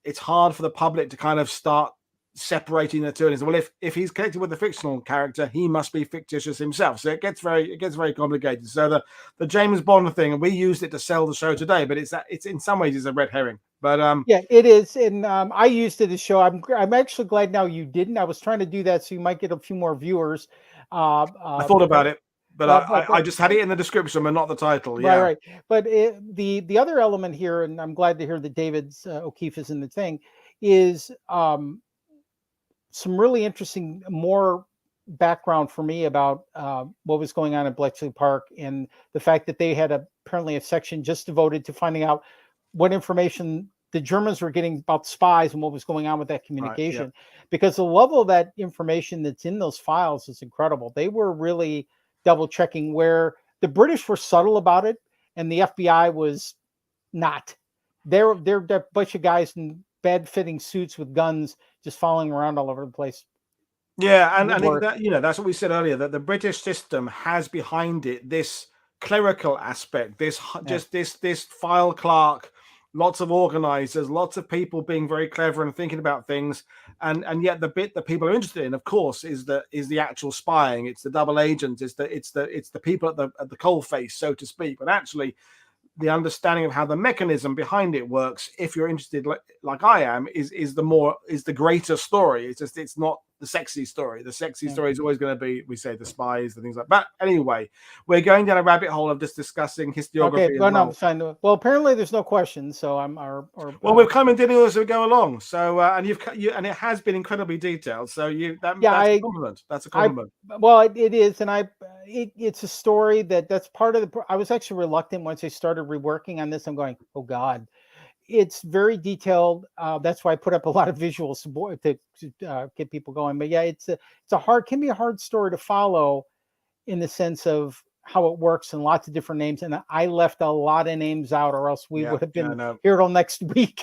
it's hard for the public to kind of start separating the two. And well, if he's connected with the fictional character, he must be fictitious himself. So it gets very complicated. So the James Bond thing, and we used it to sell the show today, but it's in some ways it's a red herring. But yeah, it is, and I used it to show. I'm actually glad now you didn't. I was trying to do that so you might get a few more viewers. I thought about it, but I just had it in the description, but not the title. Yeah, right. But the other element here, and I'm glad to hear that David's O'Keefe is in the thing, is some really interesting more background for me about what was going on in Bletchley Park and the fact that they had apparently a section just devoted to finding out what information the Germans were getting about spies and what was going on with that communication. Right, yeah. Because the level of that information that's in those files is incredible. They were really double checking where the British were subtle about it and the FBI was not. They're a bunch of guys in bad fitting suits with guns just following around all over the place. Yeah, and that's what we said earlier, that the British system has behind it this clerical aspect, this file clerk, lots of organizers, lots of people being very clever and thinking about things, and yet the bit that people are interested in, of course, is the actual spying. It's the double agents. It's the people at the coalface, so to speak. But actually, the understanding of how the mechanism behind it works, if you're interested, like I am, is the greater story. It's not the sexy story. The sexy story is always going to be, we say, the spies, the things like that. But anyway, we're going down a rabbit hole of just discussing historiography. Okay, well, apparently there's no questions, so I'm we're kind of dealing with as we go along. So and and it has been incredibly detailed. So that's a compliment. That's a compliment. It is, and it's a story that's part of the. I was actually reluctant once I started reworking on this. I'm going, oh God. It's very detailed. That's why I put up a lot of visuals to get people going. But yeah, can be a hard story to follow in the sense of how it works and lots of different names. And I left a lot of names out, or else we would have been here till next week.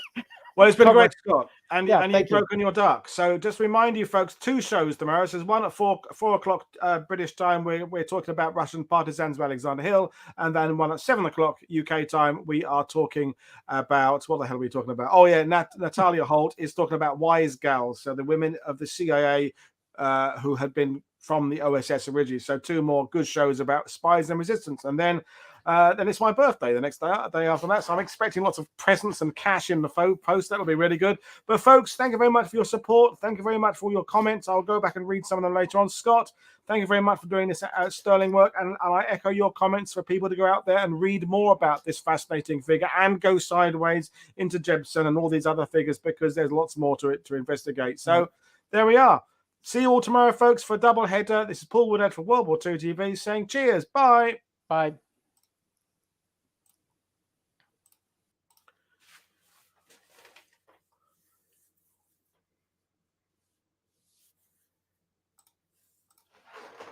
Well, it's been great, Scott, and you've broken your duck. So just remind you folks, 2 shows tomorrow. So there's one at 4 o'clock British time. We're talking about Russian partisans of Alexander Hill, and then one at 7 o'clock UK time. We are talking about, what the hell are we talking about? Oh yeah, Natalia Holt is talking about wise gals, so the women of the CIA who had been from the OSS originally. So 2 more good shows about spies and resistance, and then it's my birthday the next day after that. So I'm expecting lots of presents and cash in the post. That'll be really good. But folks, thank you very much for your support. Thank you very much for all your comments. I'll go back and read some of them later on. Scott, thank you very much for doing this sterling work. And I echo your comments for people to go out there and read more about this fascinating figure and go sideways into Jebsen and all these other figures, because there's lots more to it to investigate. So there we are. See you all tomorrow, folks, for a double header. This is Paul Woodhead for World War II TV saying cheers. Bye. Bye.